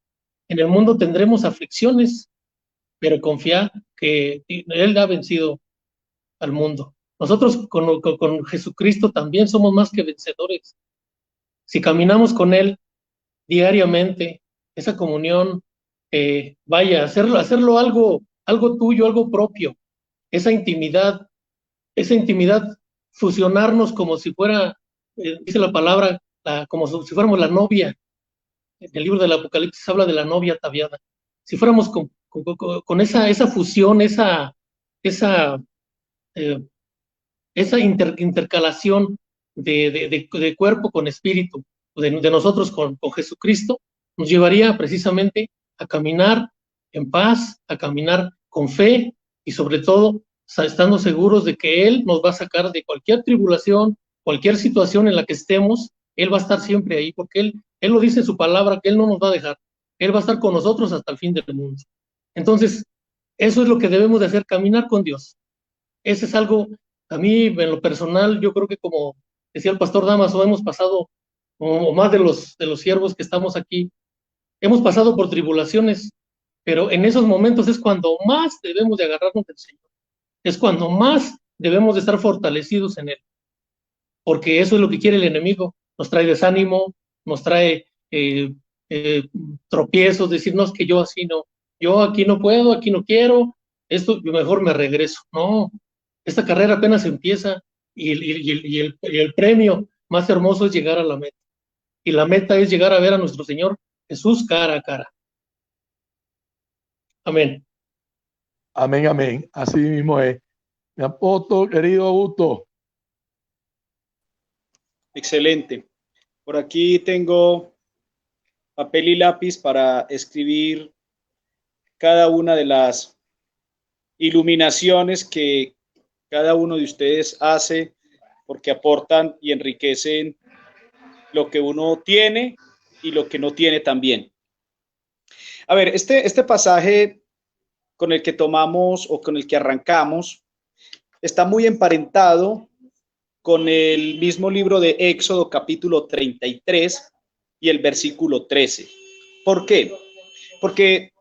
En el mundo tendremos aflicciones, pero confiad que Él ha vencido al mundo. Nosotros con Jesucristo también somos más que vencedores. Si caminamos con Él diariamente, esa comunión, hacerlo algo tuyo, algo propio, esa intimidad, fusionarnos como si fuera, dice la palabra, como si fuéramos la novia. En el libro del Apocalipsis habla de la novia ataviada. Si fuéramos con esa fusión, esa intercalación de cuerpo con espíritu, de nosotros con Jesucristo, nos llevaría precisamente a caminar en paz, a caminar con fe y sobre todo estando seguros de que Él nos va a sacar de cualquier tribulación, cualquier situación en la que estemos. Él va a estar siempre ahí porque Él lo dice en su palabra, que Él no nos va a dejar. Él va a estar con nosotros hasta el fin del mundo. Entonces, eso es lo que debemos de hacer, caminar con Dios. Ese es algo, a mí en lo personal, yo creo que como decía el pastor Damaso, hemos pasado, o más de los siervos que estamos aquí, hemos pasado por tribulaciones, pero en esos momentos es cuando más debemos de agarrarnos del Señor. Es cuando más debemos de estar fortalecidos en Él. Porque eso es lo que quiere el enemigo. Nos trae desánimo, nos trae tropiezos, decirnos que yo así no, yo aquí no puedo, aquí no quiero, esto yo mejor me regreso. No, esta carrera apenas empieza y el premio más hermoso es llegar a la meta. Y la meta es llegar a ver a nuestro Señor Jesús cara a cara. Amén. Amén, amén. Así mismo es. Mi apóstol, querido Augusto. Excelente. Por aquí tengo papel y lápiz para escribir cada una de las iluminaciones que cada uno de ustedes hace, porque aportan y enriquecen lo que uno tiene y lo que no tiene también. A ver, este pasaje con el que tomamos o con el que arrancamos está muy emparentado con el mismo libro de Éxodo capítulo 33 y el versículo 13. ¿Por qué? Porque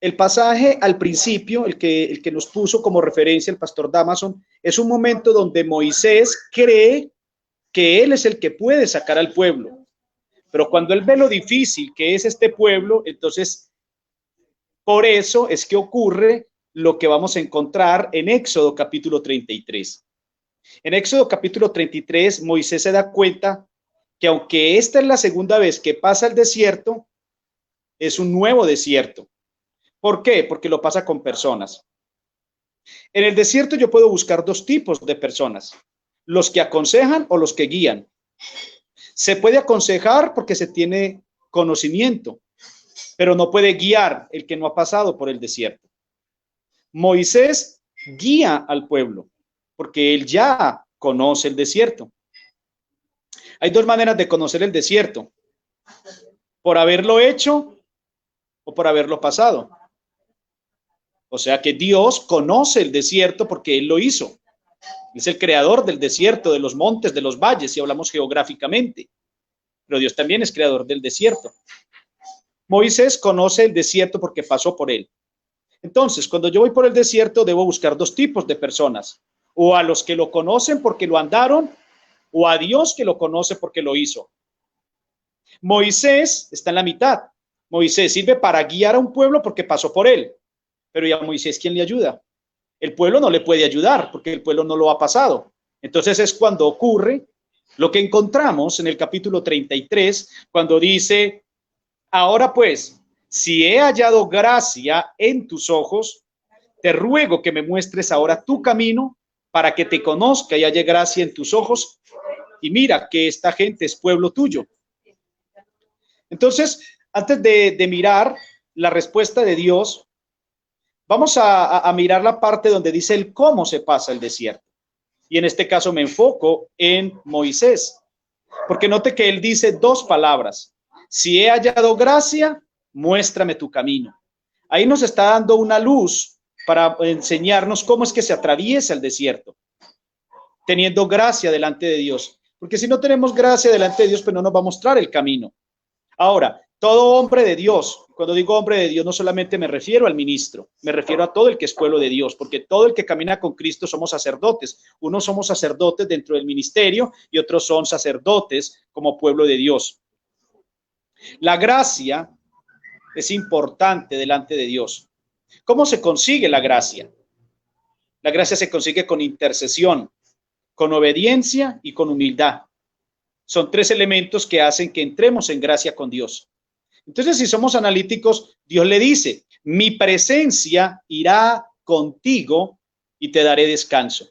el pasaje al principio, el que nos puso como referencia el pastor Damason, es un momento donde Moisés cree que él es el que puede sacar al pueblo. Pero cuando él ve lo difícil que es este pueblo, entonces por eso es que ocurre lo que vamos a encontrar en Éxodo capítulo 33. En Éxodo capítulo 33, Moisés se da cuenta que aunque esta es la segunda vez que pasa el desierto, es un nuevo desierto. ¿Por qué? Porque lo pasa con personas. En el desierto yo puedo buscar dos tipos de personas, los que aconsejan o los que guían. Se puede aconsejar porque se tiene conocimiento, pero no puede guiar el que no ha pasado por el desierto. Moisés guía al pueblo porque él ya conoce el desierto. Hay dos maneras de conocer el desierto: por haberlo hecho o por haberlo pasado. O sea que Dios conoce el desierto porque Él lo hizo. Es el creador del desierto, de los montes, de los valles, si hablamos geográficamente. Pero Dios también es creador del desierto. Moisés conoce el desierto porque pasó por él. Entonces, cuando yo voy por el desierto, debo buscar dos tipos de personas: o a los que lo conocen porque lo andaron, o a Dios que lo conoce porque lo hizo. Moisés está en la mitad. Moisés sirve para guiar a un pueblo porque pasó por él. Pero ¿y a Moisés quién le ayuda? El pueblo no le puede ayudar porque el pueblo no lo ha pasado. Entonces es cuando ocurre lo que encontramos en el capítulo 33, cuando dice: ahora pues, si he hallado gracia en tus ojos, te ruego que me muestres ahora tu camino para que te conozca y halle gracia en tus ojos. Y mira que esta gente es pueblo tuyo. Entonces, antes de mirar la respuesta de Dios, vamos a mirar la parte donde dice el cómo se pasa el desierto. Y en este caso me enfoco en Moisés, porque note que él dice dos palabras: si he hallado gracia, muéstrame tu camino. Ahí nos está dando una luz para enseñarnos cómo es que se atraviesa el desierto, teniendo gracia delante de Dios. Porque si no tenemos gracia delante de Dios, pues no nos va a mostrar el camino. Ahora, todo hombre de Dios, cuando digo hombre de Dios, no solamente me refiero al ministro, me refiero a todo el que es pueblo de Dios, porque todo el que camina con Cristo somos sacerdotes. Unos somos sacerdotes dentro del ministerio y otros son sacerdotes como pueblo de Dios. La gracia es importante delante de Dios. ¿Cómo se consigue la gracia? La gracia se consigue con intercesión, con obediencia y con humildad. Son tres elementos que hacen que entremos en gracia con Dios. Entonces, si somos analíticos, Dios le dice: mi presencia irá contigo y te daré descanso.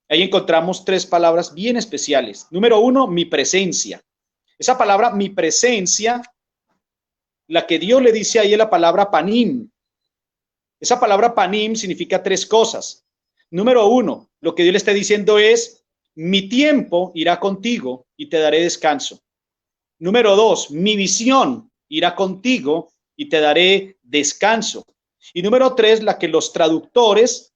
Ahí encontramos tres palabras bien especiales. Número uno, mi presencia. Esa palabra, mi presencia, la que Dios le dice ahí es la palabra panim. Esa palabra panim significa tres cosas. Número uno, lo que Dios le está diciendo es: mi tiempo irá contigo y te daré descanso. Número dos, mi visión irá contigo y te daré descanso. Y número tres, la que los traductores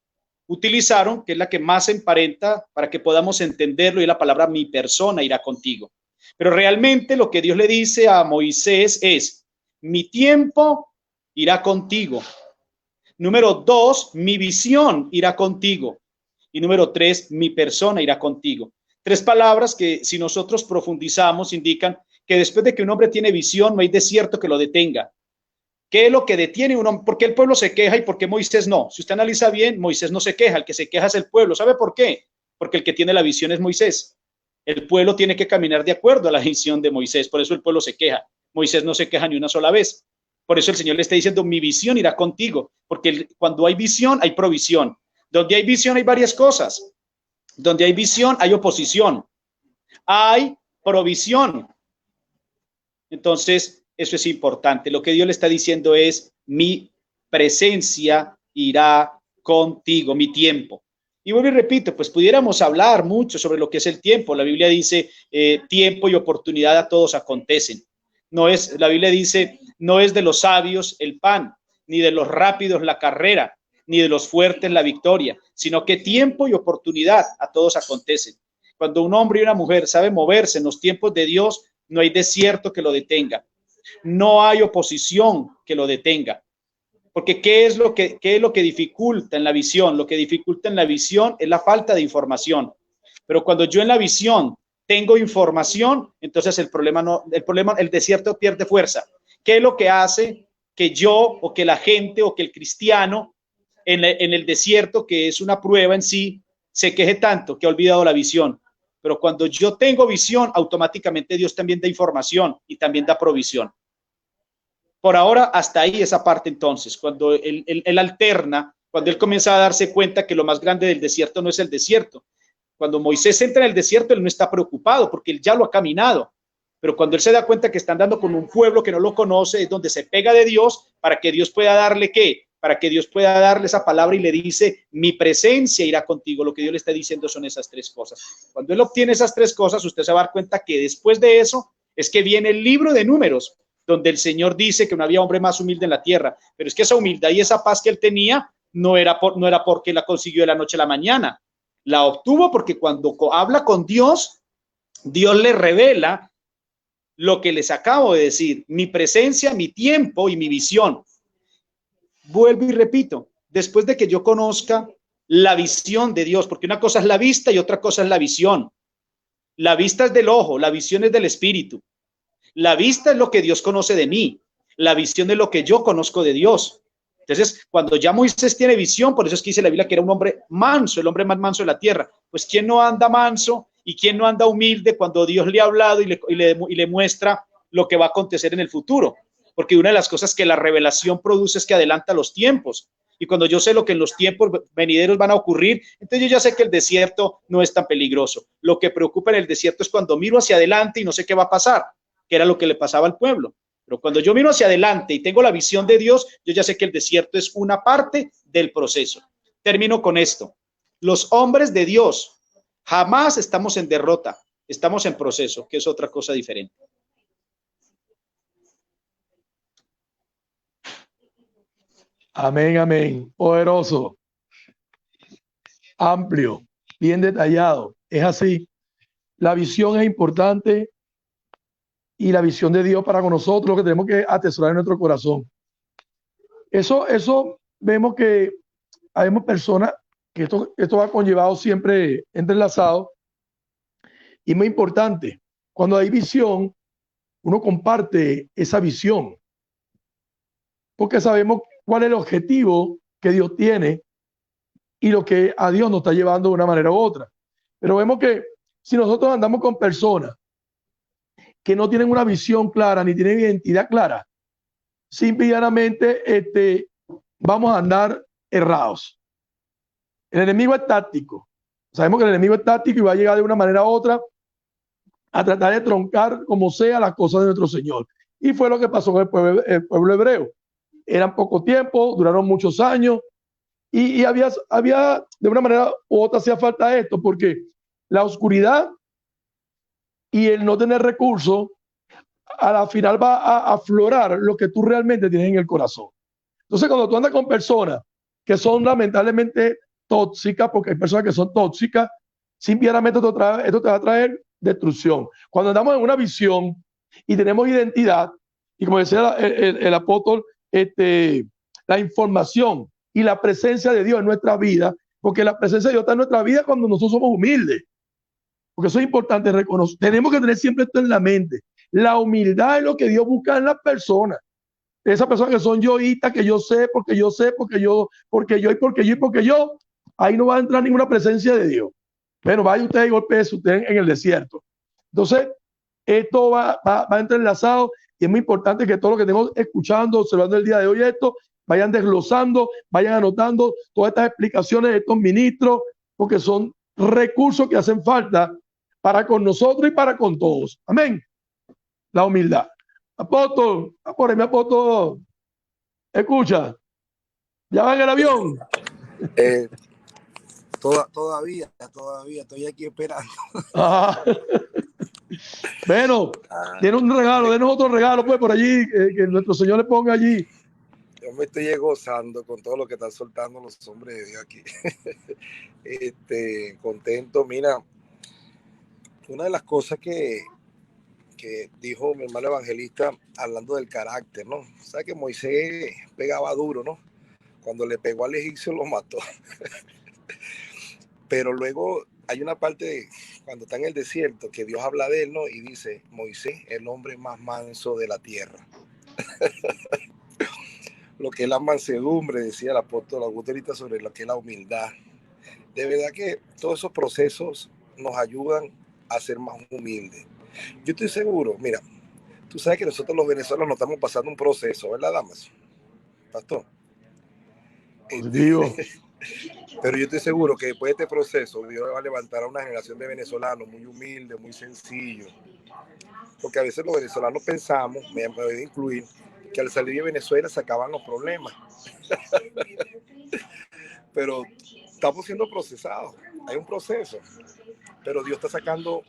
utilizaron, que es la que más se emparenta para que podamos entenderlo, y la palabra mi persona irá contigo. Pero realmente lo que Dios le dice a Moisés es: mi tiempo irá contigo. Número dos, mi visión irá contigo. Y número tres, mi persona irá contigo. Tres palabras que, si nosotros profundizamos, indican que después de que un hombre tiene visión, no hay desierto que lo detenga. ¿Qué es lo que detiene a un hombre? ¿Por qué el pueblo se queja y por qué Moisés no? Si usted analiza bien, Moisés no se queja, el que se queja es el pueblo. ¿Sabe por qué? Porque el que tiene la visión es Moisés. El pueblo tiene que caminar de acuerdo a la visión de Moisés, por eso el pueblo se queja. Moisés no se queja ni una sola vez. Por eso el Señor le está diciendo: mi visión irá contigo, porque cuando hay visión hay provisión. Donde hay visión hay varias cosas. Donde hay visión hay oposición, hay provisión. Entonces, eso es importante. Lo que Dios le está diciendo es: mi presencia irá contigo, mi tiempo. Y vuelvo y repito, pues pudiéramos hablar mucho sobre lo que es el tiempo. La Biblia dice: tiempo y oportunidad a todos acontecen. La Biblia dice: no es de los sabios el pan, ni de los rápidos la carrera, ni de los fuertes la victoria, sino que tiempo y oportunidad a todos acontecen. Cuando un hombre y una mujer saben moverse en los tiempos de Dios, no hay desierto que lo detenga. No hay oposición que lo detenga. Porque qué es lo que dificulta en la visión? Lo que dificulta en la visión es la falta de información. Pero cuando yo en la visión tengo información, entonces el desierto pierde fuerza. ¿Qué es lo que hace que yo o que la gente o que el cristiano en el desierto, que es una prueba en sí, se queje tanto que ha olvidado la visión? Pero cuando yo tengo visión, automáticamente Dios también da información y también da provisión. Por ahora, hasta ahí esa parte entonces, cuando él alterna, cuando él comienza a darse cuenta que lo más grande del desierto no es el desierto. Cuando Moisés entra en el desierto, él no está preocupado porque él ya lo ha caminado. Pero cuando él se da cuenta que está andando con un pueblo que no lo conoce, es donde se pega de Dios para que Dios pueda darle ¿qué? Para que Dios pueda darle esa palabra y le dice, mi presencia irá contigo. Lo que Dios le está diciendo son esas tres cosas. Cuando él obtiene esas tres cosas, usted se va a dar cuenta que después de eso es que viene el libro de Números, donde el Señor dice que no había hombre más humilde en la tierra. Pero es que esa humildad y esa paz que él tenía no era porque la consiguió de la noche a la mañana. La obtuvo porque cuando habla con Dios, Dios le revela lo que les acabo de decir, mi presencia, mi tiempo y mi visión. Vuelvo y repito, después de que yo conozca la visión de Dios, porque una cosa es la vista y otra cosa es la visión. La vista es del ojo, la visión es del espíritu. La vista es lo que Dios conoce de mí, la visión es lo que yo conozco de Dios. Entonces, cuando ya Moisés tiene visión, por eso es que dice la Biblia que era un hombre manso, el hombre más manso de la tierra. Pues ¿quién no anda manso y quién no anda humilde cuando Dios le ha hablado y le muestra lo que va a acontecer en el futuro? Porque una de las cosas que la revelación produce es que adelanta los tiempos. Y cuando yo sé lo que en los tiempos venideros van a ocurrir, entonces yo ya sé que el desierto no es tan peligroso. Lo que preocupa en el desierto es cuando miro hacia adelante y no sé qué va a pasar, que era lo que le pasaba al pueblo. Pero cuando yo miro hacia adelante y tengo la visión de Dios, yo ya sé que el desierto es una parte del proceso. Termino con esto. Los hombres de Dios jamás estamos en derrota, estamos en proceso, que es otra cosa diferente. Amén, amén. Poderoso, amplio, bien detallado. Es así. La visión es importante y la visión de Dios para con nosotros, lo que tenemos que atesorar en nuestro corazón. Eso vemos que hay personas que esto va conllevado siempre entrelazado y muy importante. Cuando hay visión, uno comparte esa visión porque sabemos cuál es el objetivo que Dios tiene y lo que a Dios nos está llevando de una manera u otra. Pero vemos que si nosotros andamos con personas que no tienen una visión clara ni tienen identidad clara, simplemente vamos a andar errados. El enemigo es táctico. Sabemos que el enemigo es táctico y va a llegar de una manera u otra a tratar de troncar como sea las cosas de nuestro Señor. Y fue lo que pasó con el pueblo hebreo. Eran poco tiempo, duraron muchos años y había de una manera u otra hacía falta esto porque la oscuridad y el no tener recursos a la final va a aflorar lo que tú realmente tienes en el corazón. Entonces, cuando tú andas con personas que son lamentablemente tóxicas, porque hay personas que son tóxicas, simplemente esto te va a traer destrucción. Cuando andamos en una visión y tenemos identidad, y como decía el apóstol, la información y la presencia de Dios en nuestra vida, porque la presencia de Dios está en nuestra vida cuando nosotros somos humildes. Porque eso es importante reconocer. Tenemos que tener siempre esto en la mente. La humildad es lo que Dios busca en las personas. Esas personas que son yoístas, que yo sé, porque yo sé, porque yo, ahí no va a entrar ninguna presencia de Dios. Bueno, vaya usted y golpee usted en el desierto. Entonces, esto va entrelazado y es muy importante que todo lo que estemos escuchando, observando el día de hoy esto, vayan desglosando, vayan anotando todas estas explicaciones de estos ministros, porque son recursos que hacen falta para con nosotros y para con todos. Amén. La humildad. Apóstol, por ahí, apóstol, escucha, ya va en el avión. Todavía estoy aquí esperando. Bueno, tiene un regalo, denos otro regalo pues por allí, que nuestro Señor le ponga allí. Yo me estoy gozando con todo lo que están soltando los hombres de Dios aquí. Contento. Mira, una de las cosas que que dijo mi hermano evangelista hablando del carácter, ¿no? O sea que Moisés pegaba duro, ¿no? Cuando le pegó al egipcio lo mató. Pero luego hay una parte cuando está en el desierto que Dios habla de él, ¿no? Y dice, Moisés, el hombre más manso de la tierra. Lo que es la mansedumbre, decía el apóstol Augusto ahorita, sobre lo que es la humildad. De verdad que todos esos procesos nos ayudan a ser más humildes. Yo estoy seguro, mira, tú sabes que nosotros los venezolanos estamos pasando un proceso, ¿verdad, damas? Pastor. Positivo. Pero yo estoy seguro que después de este proceso Dios va a levantar a una generación de venezolanos muy humildes, muy sencillos. Porque a veces los venezolanos pensamos, me voy a incluir, que al salir de Venezuela se acaban los problemas. Pero estamos siendo procesados, hay un proceso. Pero Dios está sacando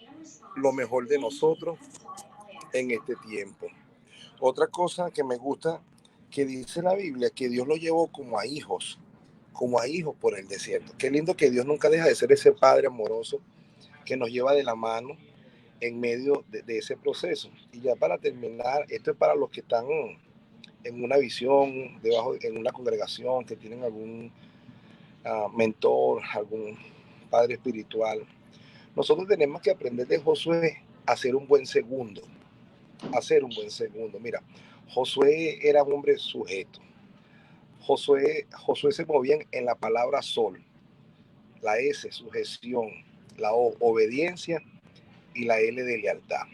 lo mejor de nosotros en este tiempo. Otra cosa que me gusta que dice la Biblia, que Dios lo llevó como a hijos por el desierto. Qué lindo que Dios nunca deja de ser ese Padre amoroso que nos lleva de la mano en medio de ese proceso. Y ya para terminar, esto es para los que están en una visión, en una congregación, que tienen algún mentor, algún padre espiritual. Nosotros tenemos que aprender de Josué a ser un buen segundo. Mira, Josué era un hombre sujeto. Josué se movía en la palabra sol, la S, sujeción, la O, obediencia, y la L de lealtad.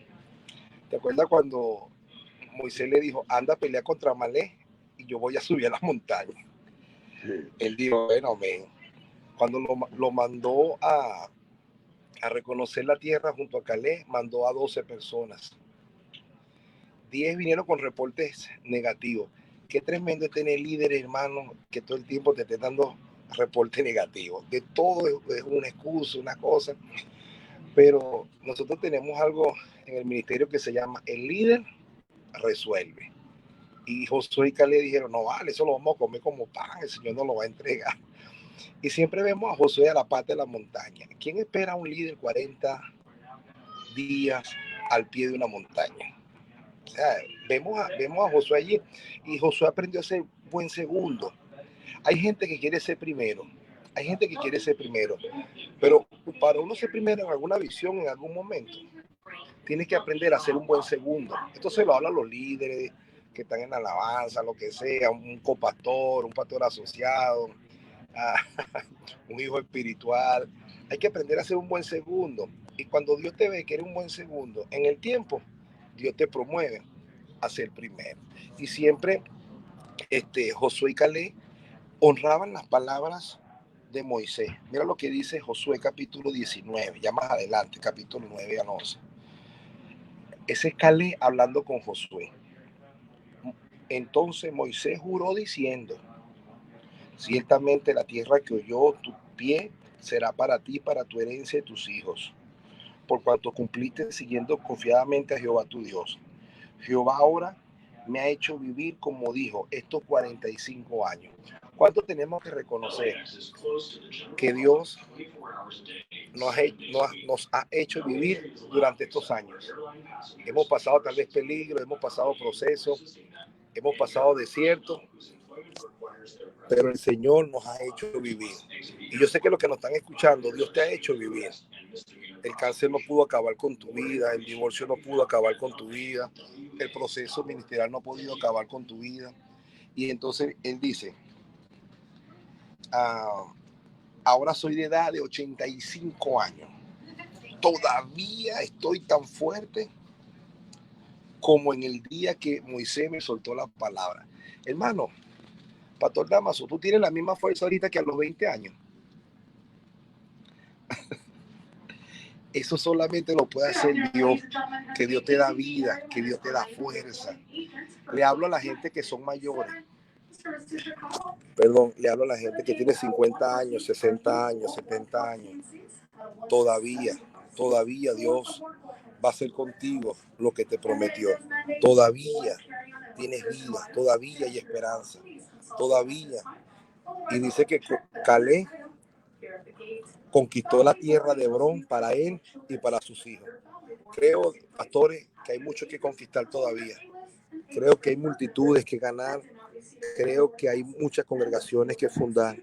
¿Te acuerdas cuando Moisés le dijo, anda a pelear contra Amalek y yo voy a subir a la montaña? Sí. Él dijo, bueno, amén. Cuando lo mandó a reconocer la tierra junto a Caleb, mandó a 12 personas. 10 vinieron con reportes negativos. Qué tremendo es tener líderes, hermanos, que todo el tiempo te estén dando reportes negativos. De todo es una excusa, una cosa. Pero nosotros tenemos algo en el ministerio que se llama el líder resuelve. Y Josué y Caleb dijeron, no vale, eso lo vamos a comer como pan, el Señor nos lo va a entregar. Y siempre vemos a Josué a la parte de la montaña. ¿Quién espera a un líder 40 días al pie de una montaña? O sea, vemos a Josué allí, y Josué aprendió a ser buen segundo. Hay gente que quiere ser primero, pero para uno ser primero en alguna visión, en algún momento, tienes que aprender a ser un buen segundo. Esto se lo hablan los líderes que están en alabanza, lo que sea, un copastor, un pastor asociado, un hijo espiritual. Hay que aprender a ser un buen segundo. Y cuando Dios te ve que eres un buen segundo, en el tiempo, Dios te promueve a ser primero. Y siempre Josué y Caleb honraban las palabras de Moisés. Mira lo que dice Josué capítulo 19, ya más adelante, capítulo 9 al 11. Ese es Caleb hablando con Josué. Entonces Moisés juró diciendo, ciertamente la tierra que oyó tu pie será para ti, para tu herencia y tus hijos, por cuanto cumpliste siguiendo confiadamente a Jehová tu Dios. Jehová ahora me ha hecho vivir, como dijo, estos 45 años. ¿Cuánto tenemos que reconocer que Dios nos ha hecho vivir durante estos años? Hemos pasado tal vez peligro, hemos pasado procesos, hemos pasado desiertos, pero el Señor nos ha hecho vivir. Y yo sé que los que nos están escuchando, Dios te ha hecho vivir. El cáncer no pudo acabar con tu vida, el divorcio no pudo acabar con tu vida, el proceso ministerial no ha podido acabar con tu vida. Y entonces Él dice, ahora soy de edad de 85 años. Todavía estoy tan fuerte como en el día que Moisés me soltó la palabra. Hermano, Pastor Damaso, tú tienes la misma fuerza ahorita que a los 20 años. Eso solamente lo puede hacer Dios, que Dios te da vida, que Dios te da fuerza. Le hablo a la gente que son mayores. Le hablo a la gente que tiene 50 años, 60 años, 70 años. Todavía Dios va a hacer contigo lo que te prometió. Todavía tienes vida, todavía hay esperanza, todavía. Y dice que Caleb conquistó la tierra de Hebrón para él y para sus hijos. Creo, pastores, que hay mucho que conquistar todavía. Creo que hay multitudes que ganar. Creo que hay muchas congregaciones que fundar.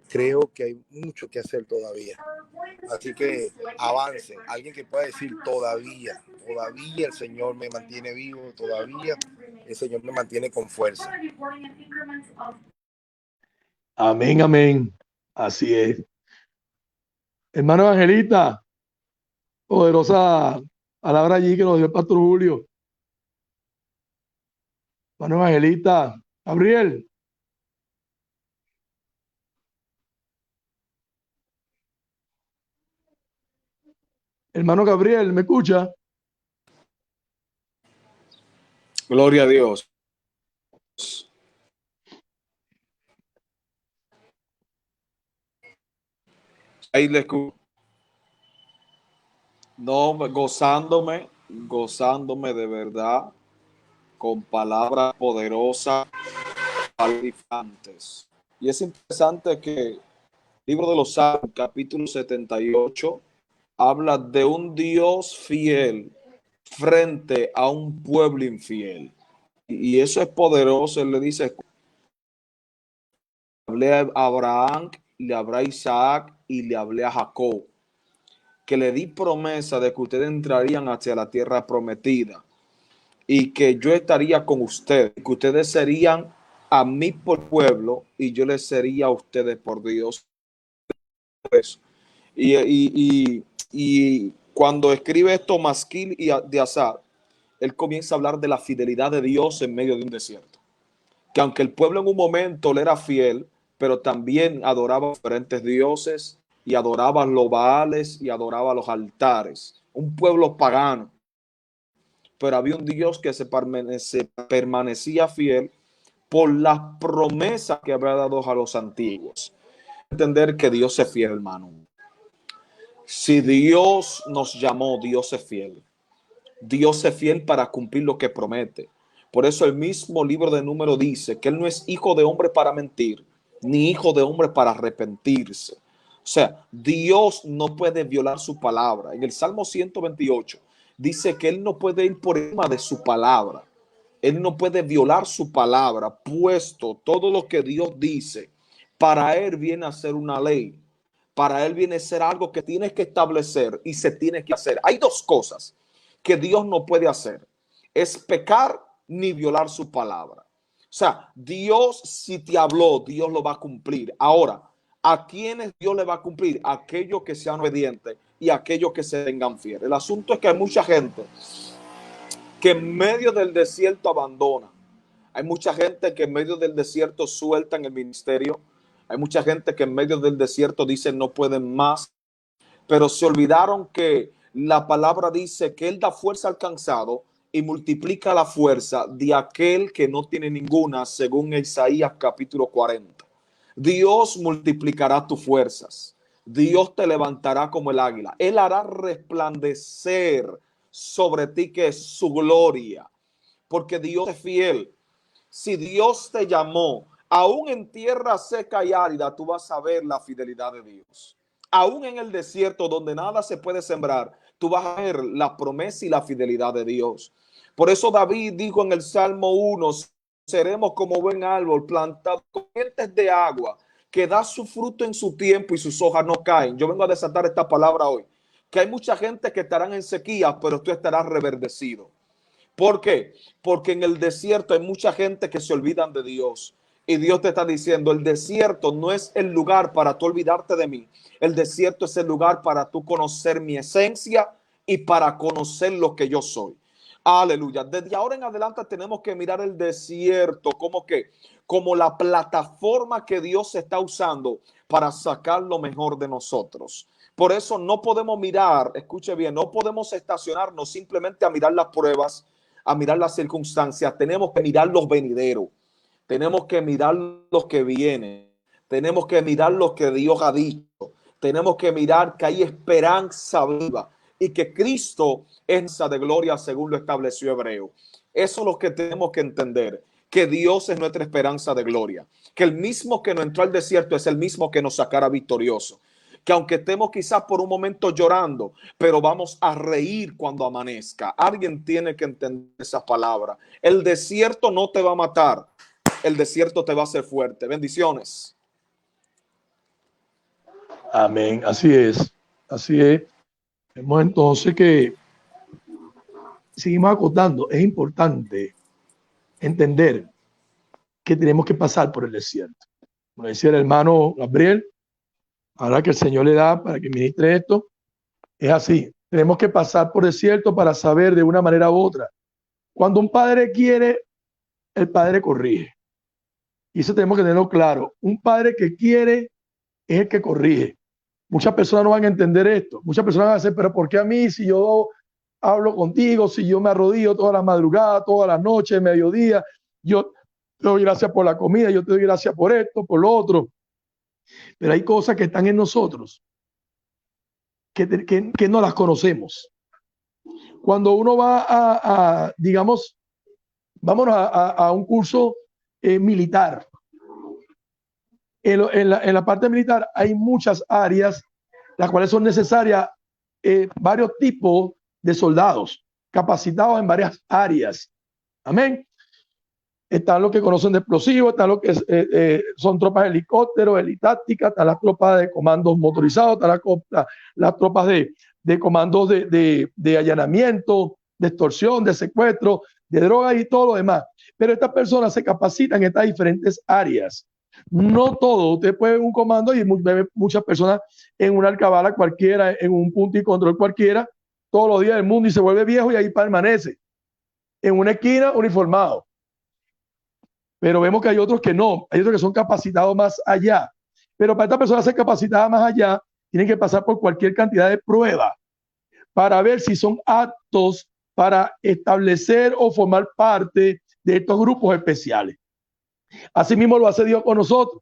Creo que hay mucho que hacer todavía. Así que avancen. Alguien que pueda decir todavía el Señor me mantiene vivo, todavía el Señor me mantiene con fuerza. Amén, amén. Así es. Hermano Evangelista, poderosa palabra allí que nos dio el pastor Julio. Hermano Evangelista, Gabriel. Hermano Gabriel, ¿me escucha? Gloria a Dios. Ahí le escucho. No, gozándome de verdad con palabras poderosas, alifantes. Y es interesante que el libro de los Salmos, capítulo 78, habla de un Dios fiel frente a un pueblo infiel. Y eso es poderoso. Él le dice, hablé a Abraham, le hablé a Isaac y le hablé a Jacob, que le di promesa de que ustedes entrarían hacia la tierra prometida y que yo estaría con ustedes, que ustedes serían a mí por pueblo y yo les sería a ustedes por Dios. Y cuando escribe esto Masquil y de Asad, él comienza a hablar de la fidelidad de Dios en medio de un desierto. Que aunque el pueblo en un momento le era fiel, pero también adoraba diferentes dioses y adoraba los Baales y adoraba los altares. Un pueblo pagano. Pero había un Dios que se permanecía fiel por las promesas que había dado a los antiguos. Entender que Dios es fiel, hermano. Si Dios nos llamó, Dios es fiel. Dios es fiel para cumplir lo que promete. Por eso el mismo libro de Números dice que Él no es hijo de hombre para mentir, ni hijo de hombre para arrepentirse. O sea, Dios no puede violar su palabra. En el Salmo 128 dice que Él no puede ir por encima de su palabra. Él no puede violar su palabra, puesto todo lo que Dios dice, para Él viene a ser una ley. Para Él viene a ser algo que tienes que establecer y se tiene que hacer. Hay dos cosas que Dios no puede hacer: es pecar ni violar su palabra. O sea, Dios, si te habló, Dios lo va a cumplir. Ahora, ¿a quiénes Dios le va a cumplir? A aquellos que sean obedientes y a aquellos que se tengan fieles. El asunto es que hay mucha gente que en medio del desierto abandona. Hay mucha gente que en medio del desierto sueltan el ministerio. Hay mucha gente que en medio del desierto dicen no pueden más, pero se olvidaron que la palabra dice que Él da fuerza al cansado y multiplica la fuerza de aquel que no tiene ninguna, según Isaías capítulo 40. Dios multiplicará tus fuerzas. Dios te levantará como el águila. Él hará resplandecer sobre ti que es su gloria, porque Dios es fiel. Si Dios te llamó, aún en tierra seca y árida, tú vas a ver la fidelidad de Dios. Aún en el desierto donde nada se puede sembrar, tú vas a ver la promesa y la fidelidad de Dios. Por eso David dijo en el Salmo 1, seremos como buen árbol plantado con corrientes de agua, que da su fruto en su tiempo y sus hojas no caen. Yo vengo a desatar esta palabra hoy, que hay mucha gente que estarán en sequía, pero tú estarás reverdecido. ¿Por qué? Porque en el desierto hay mucha gente que se olvidan de Dios. Y Dios te está diciendo, el desierto no es el lugar para tú olvidarte de mí. El desierto es el lugar para tú conocer mi esencia y para conocer lo que yo soy. Aleluya. Desde ahora en adelante tenemos que mirar el desierto como la plataforma que Dios está usando para sacar lo mejor de nosotros. Por eso no podemos mirar, escuche bien, no podemos estacionarnos simplemente a mirar las pruebas, a mirar las circunstancias. Tenemos que mirar los venideros. Tenemos que mirar los que vienen. Tenemos que mirar lo que Dios ha dicho. Tenemos que mirar que hay esperanza viva y que Cristo es de gloria según lo estableció Hebreo. Eso es lo que tenemos que entender, que Dios es nuestra esperanza de gloria, que el mismo que nos entró al desierto es el mismo que nos sacará victorioso, que aunque estemos quizás por un momento llorando, pero vamos a reír cuando amanezca. Alguien tiene que entender esas palabras. El desierto no te va a matar, el desierto te va a hacer fuerte. Bendiciones. Amén. Así es. Así es. Vemos entonces que seguimos acotando. Es importante entender que tenemos que pasar por el desierto. Como decía el hermano Gabriel, ahora que el Señor le da para que ministre esto, es así. Tenemos que pasar por el desierto para saber de una manera u otra. Cuando un padre quiere, el padre corrige. Y eso tenemos que tenerlo claro. Un padre que quiere es el que corrige. Muchas personas no van a entender esto. Muchas personas van a decir, pero ¿por qué a mí si yo hablo contigo, si yo me arrodillo toda la madrugada, toda la noche, mediodía, yo te doy gracias por la comida, yo te doy gracias por esto, por lo otro? Pero hay cosas que están en nosotros que no las conocemos. Cuando uno va digamos, vámonos a un curso militar. En la parte militar hay muchas áreas las cuales son necesarias, varios tipos de soldados capacitados en varias áreas. Amén. Están los que conocen de explosivos, están los que son tropas de helicópteros, helitácticas, están las tropas de comandos motorizados, están las tropas de comandos de allanamiento, de extorsión, de secuestro, de drogas y todo lo demás. Pero estas personas se capacitan en estas diferentes áreas. No todo, usted puede ver un comando y ve muchas personas en una alcabala cualquiera, en un punto y control cualquiera, todos los días del mundo, y se vuelve viejo y ahí permanece, en una esquina uniformado. Pero vemos que hay otros que no, hay otros que son capacitados más allá. Pero para estas personas ser capacitadas más allá, tienen que pasar por cualquier cantidad de pruebas para ver si son aptos para establecer o formar parte de estos grupos especiales. Asimismo lo hace Dios con nosotros.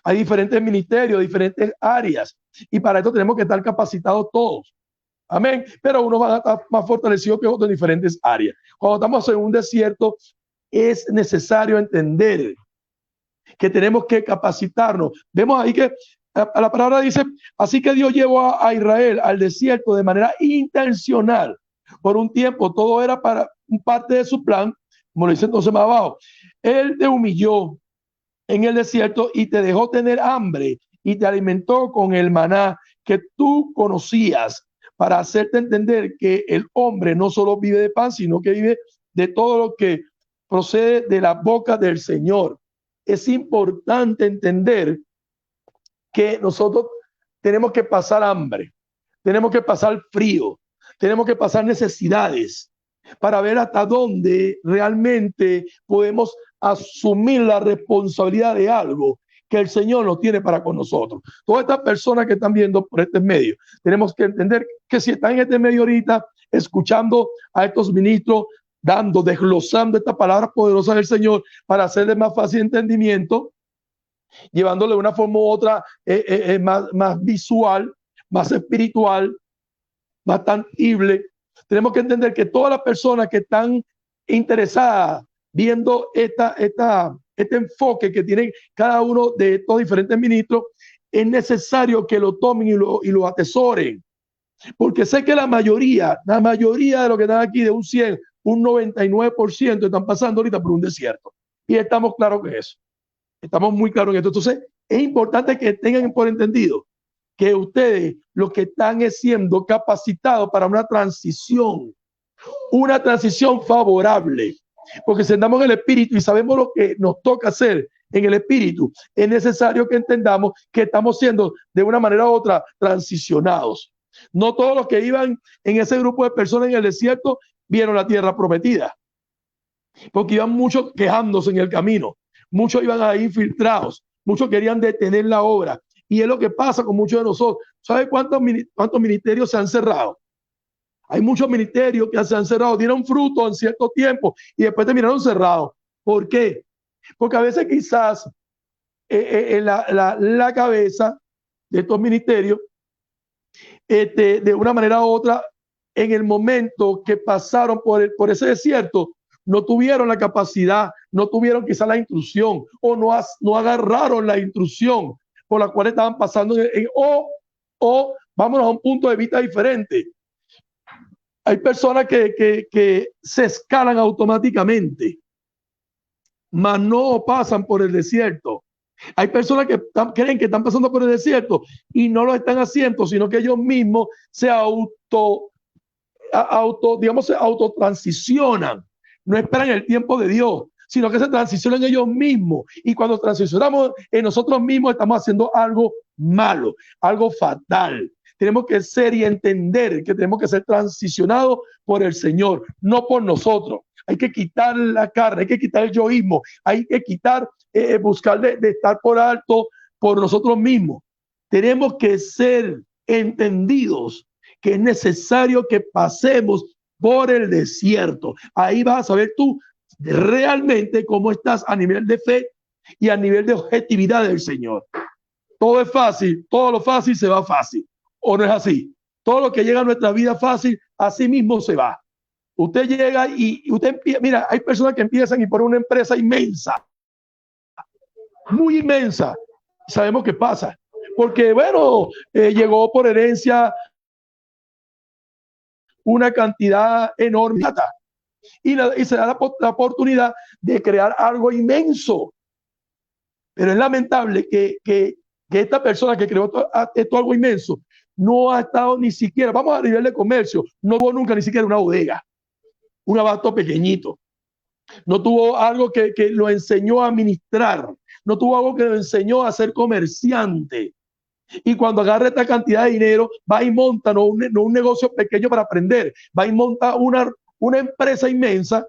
Hay diferentes ministerios, diferentes áreas, y para esto tenemos que estar capacitados todos. Amén. Pero uno va a estar más fortalecido que otros en diferentes áreas. Cuando estamos en un desierto, es necesario entender que tenemos que capacitarnos. Vemos ahí que la palabra dice, así que Dios llevó a Israel al desierto de manera intencional. Por un tiempo todo era para parte de su plan, como lo dice entonces más abajo. Él te humilló en el desierto y te dejó tener hambre y te alimentó con el maná que tú conocías, para hacerte entender que el hombre no solo vive de pan, sino que vive de todo lo que procede de la boca del Señor. Es importante entender que nosotros tenemos que pasar hambre, tenemos que pasar frío, tenemos que pasar necesidades para ver hasta dónde realmente podemos asumir la responsabilidad de algo que el Señor nos tiene para con nosotros. Todas estas personas que están viendo por este medio, tenemos que entender que si están en este medio ahorita, escuchando a estos ministros, desglosando estas palabras poderosas del Señor para hacerles más fácil entendimiento, llevándole de una forma u otra más visual, más espiritual, más tangible. Tenemos que entender que todas las personas que están interesadas viendo este enfoque que tienen cada uno de estos diferentes ministros, es necesario que lo tomen y lo atesoren. Porque sé que la mayoría de los que están aquí, de un 100, un 99% están pasando ahorita por un desierto. Y estamos claros que eso. Estamos muy claros en esto. Entonces, es importante que tengan por entendido que ustedes lo que están es siendo capacitados para una transición favorable. Porque si andamos en el espíritu y sabemos lo que nos toca hacer en el espíritu, es necesario que entendamos que estamos siendo de una manera u otra transicionados. No todos los que iban en ese grupo de personas en el desierto vieron la tierra prometida, porque iban muchos quejándose en el camino, muchos iban ahí infiltrados, muchos querían detener la obra, y es lo que pasa con muchos de nosotros. ¿Sabe cuántos ministerios se han cerrado? Hay muchos ministerios que se han cerrado, dieron fruto en cierto tiempo y después terminaron cerrados. ¿Por qué? Porque a veces quizás la cabeza de estos ministerios, de una manera u otra, en el momento que pasaron por ese desierto, no tuvieron la capacidad, no tuvieron quizás la instrucción, o no agarraron la instrucción por la cual estaban pasando, o O vámonos a un punto de vista diferente. Hay personas que se escalan automáticamente, mas no pasan por el desierto. Hay personas que creen que están pasando por el desierto y no lo están haciendo, sino que ellos mismos se digamos, se autotransicionan. No esperan el tiempo de Dios, sino que se transicionan ellos mismos. Y cuando transicionamos en nosotros mismos, estamos haciendo algo malo, algo fatal. Tenemos que ser y entender que tenemos que ser transicionados por el Señor, no por nosotros. Hay que quitar la carne, hay que quitar el yoísmo, hay que quitar, buscar de estar por alto por nosotros mismos. Tenemos que ser entendidos que es necesario que pasemos por el desierto. Ahí vas a saber tú realmente cómo estás a nivel de fe y a nivel de objetividad del Señor. Todo es fácil, todo lo fácil se va fácil. ¿O no es así? Todo lo que llega a nuestra vida fácil, así mismo se va. Usted llega y usted empieza, mira, hay personas que empiezan y ponen una empresa inmensa, muy inmensa. Sabemos qué pasa. Porque, bueno, llegó por herencia una cantidad enorme y se da la oportunidad de crear algo inmenso. Pero es lamentable que esta persona que creó esto algo inmenso no ha estado ni siquiera, vamos a nivel de comercio, no tuvo nunca ni siquiera una bodega, un abasto pequeñito. No tuvo algo que lo enseñó a administrar, no tuvo algo que lo enseñó a ser comerciante. Y cuando agarra esta cantidad de dinero, va y monta no un negocio pequeño para aprender, va y monta una empresa inmensa.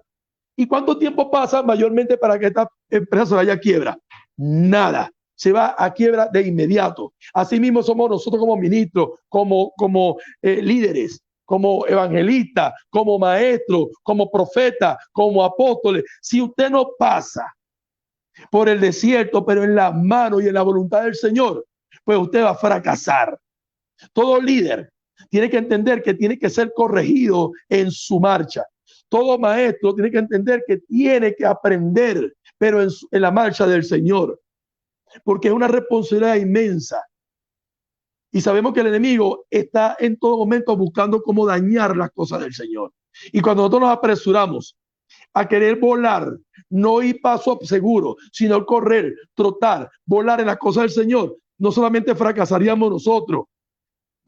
¿Y cuánto tiempo pasa mayormente para que esta empresa se vaya a quiebra? Nada, se va a quiebra de inmediato. Así mismo somos nosotros como ministros, como líderes, como evangelistas, como maestros, como profetas, como apóstoles. Si usted no pasa por el desierto, pero en las manos y en la voluntad del Señor, pues usted va a fracasar. Todo líder tiene que entender que tiene que ser corregido en su marcha. Todo maestro tiene que entender que tiene que aprender, pero en la marcha del Señor, porque es una responsabilidad inmensa. Y sabemos que el enemigo está en todo momento buscando cómo dañar las cosas del Señor. Y cuando nosotros nos apresuramos a querer volar, no ir paso seguro, sino correr, trotar, volar en las cosas del Señor, no solamente fracasaríamos nosotros,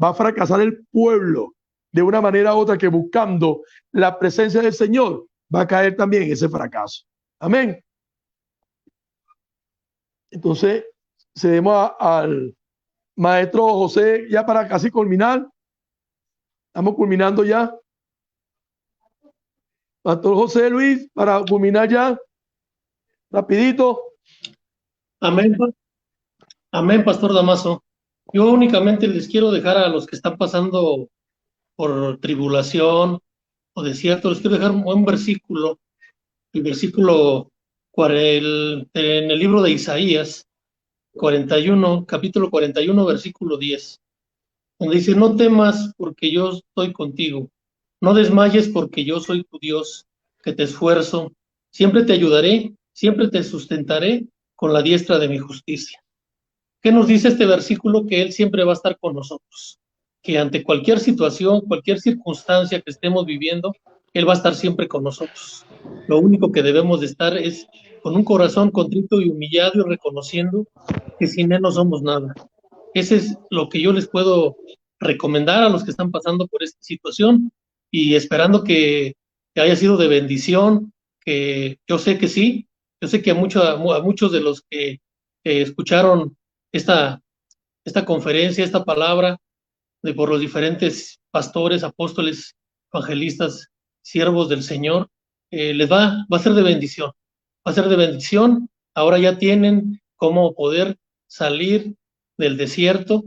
va a fracasar el pueblo de una manera u otra, que buscando la presencia del Señor va a caer también en ese fracaso. Amén. Entonces, cedemos al maestro José ya para casi culminar. Estamos culminando ya. Pastor José Luis, para culminar ya, rapidito. Amén. Amén, Pastor Damaso. Yo únicamente les quiero dejar a los que están pasando por tribulación o desierto, les quiero dejar un versículo, el versículo en el libro de Isaías 41, capítulo 41, versículo 10, donde dice: no temas porque yo estoy contigo, no desmayes porque yo soy tu Dios, que te esfuerzo, siempre te ayudaré, siempre te sustentaré con la diestra de mi justicia. ¿Qué nos dice este versículo? Que Él siempre va a estar con nosotros, que ante cualquier situación, cualquier circunstancia que estemos viviendo, Él va a estar siempre con nosotros. Lo único que debemos de estar es con un corazón contrito y humillado y reconociendo que sin Él no somos nada. Ese es lo que yo les puedo recomendar a los que están pasando por esta situación, y esperando que haya sido de bendición, que yo sé que sí, yo sé que a muchos de los que escucharon esta conferencia, esta palabra por los diferentes pastores, apóstoles, evangelistas, siervos del Señor, les va a ser de bendición. Va a ser de bendición. Ahora ya tienen cómo poder salir del desierto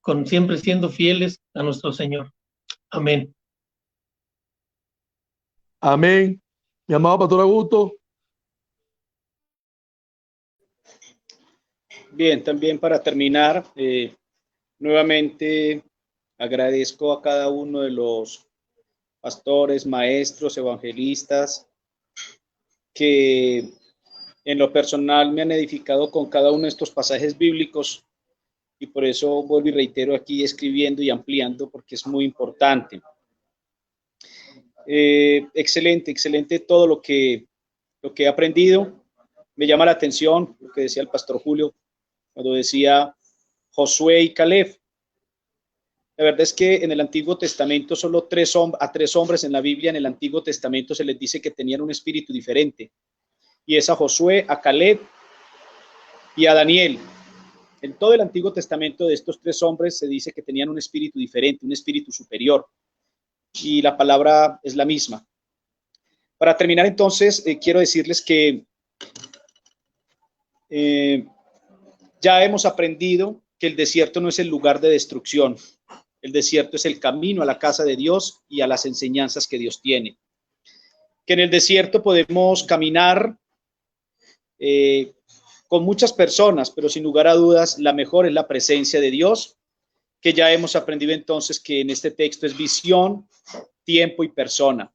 con siempre siendo fieles a nuestro Señor. Amén. Amén. Mi amado Pastor Augusto. Bien, también para terminar, nuevamente agradezco a cada uno de los pastores, maestros, evangelistas, que en lo personal me han edificado con cada uno de estos pasajes bíblicos, y por eso vuelvo y reitero aquí escribiendo y ampliando porque es muy importante. Excelente, excelente todo lo que he aprendido. Me llama la atención lo que decía el pastor Julio cuando decía Josué y Caleb. La verdad es que en el Antiguo Testamento solo a tres hombres en la Biblia en el Antiguo Testamento se les dice que tenían un espíritu diferente. Y es a Josué, a Caleb y a Daniel. En todo el Antiguo Testamento de estos tres hombres se dice que tenían un espíritu diferente, un espíritu superior. Y la palabra es la misma. Para terminar entonces, quiero decirles que ya hemos aprendido que el desierto no es el lugar de destrucción. El desierto es el camino a la casa de Dios y a las enseñanzas que Dios tiene. Que en el desierto podemos caminar con muchas personas, pero sin lugar a dudas, la mejor es la presencia de Dios, que ya hemos aprendido entonces que en este texto es visión, tiempo y persona.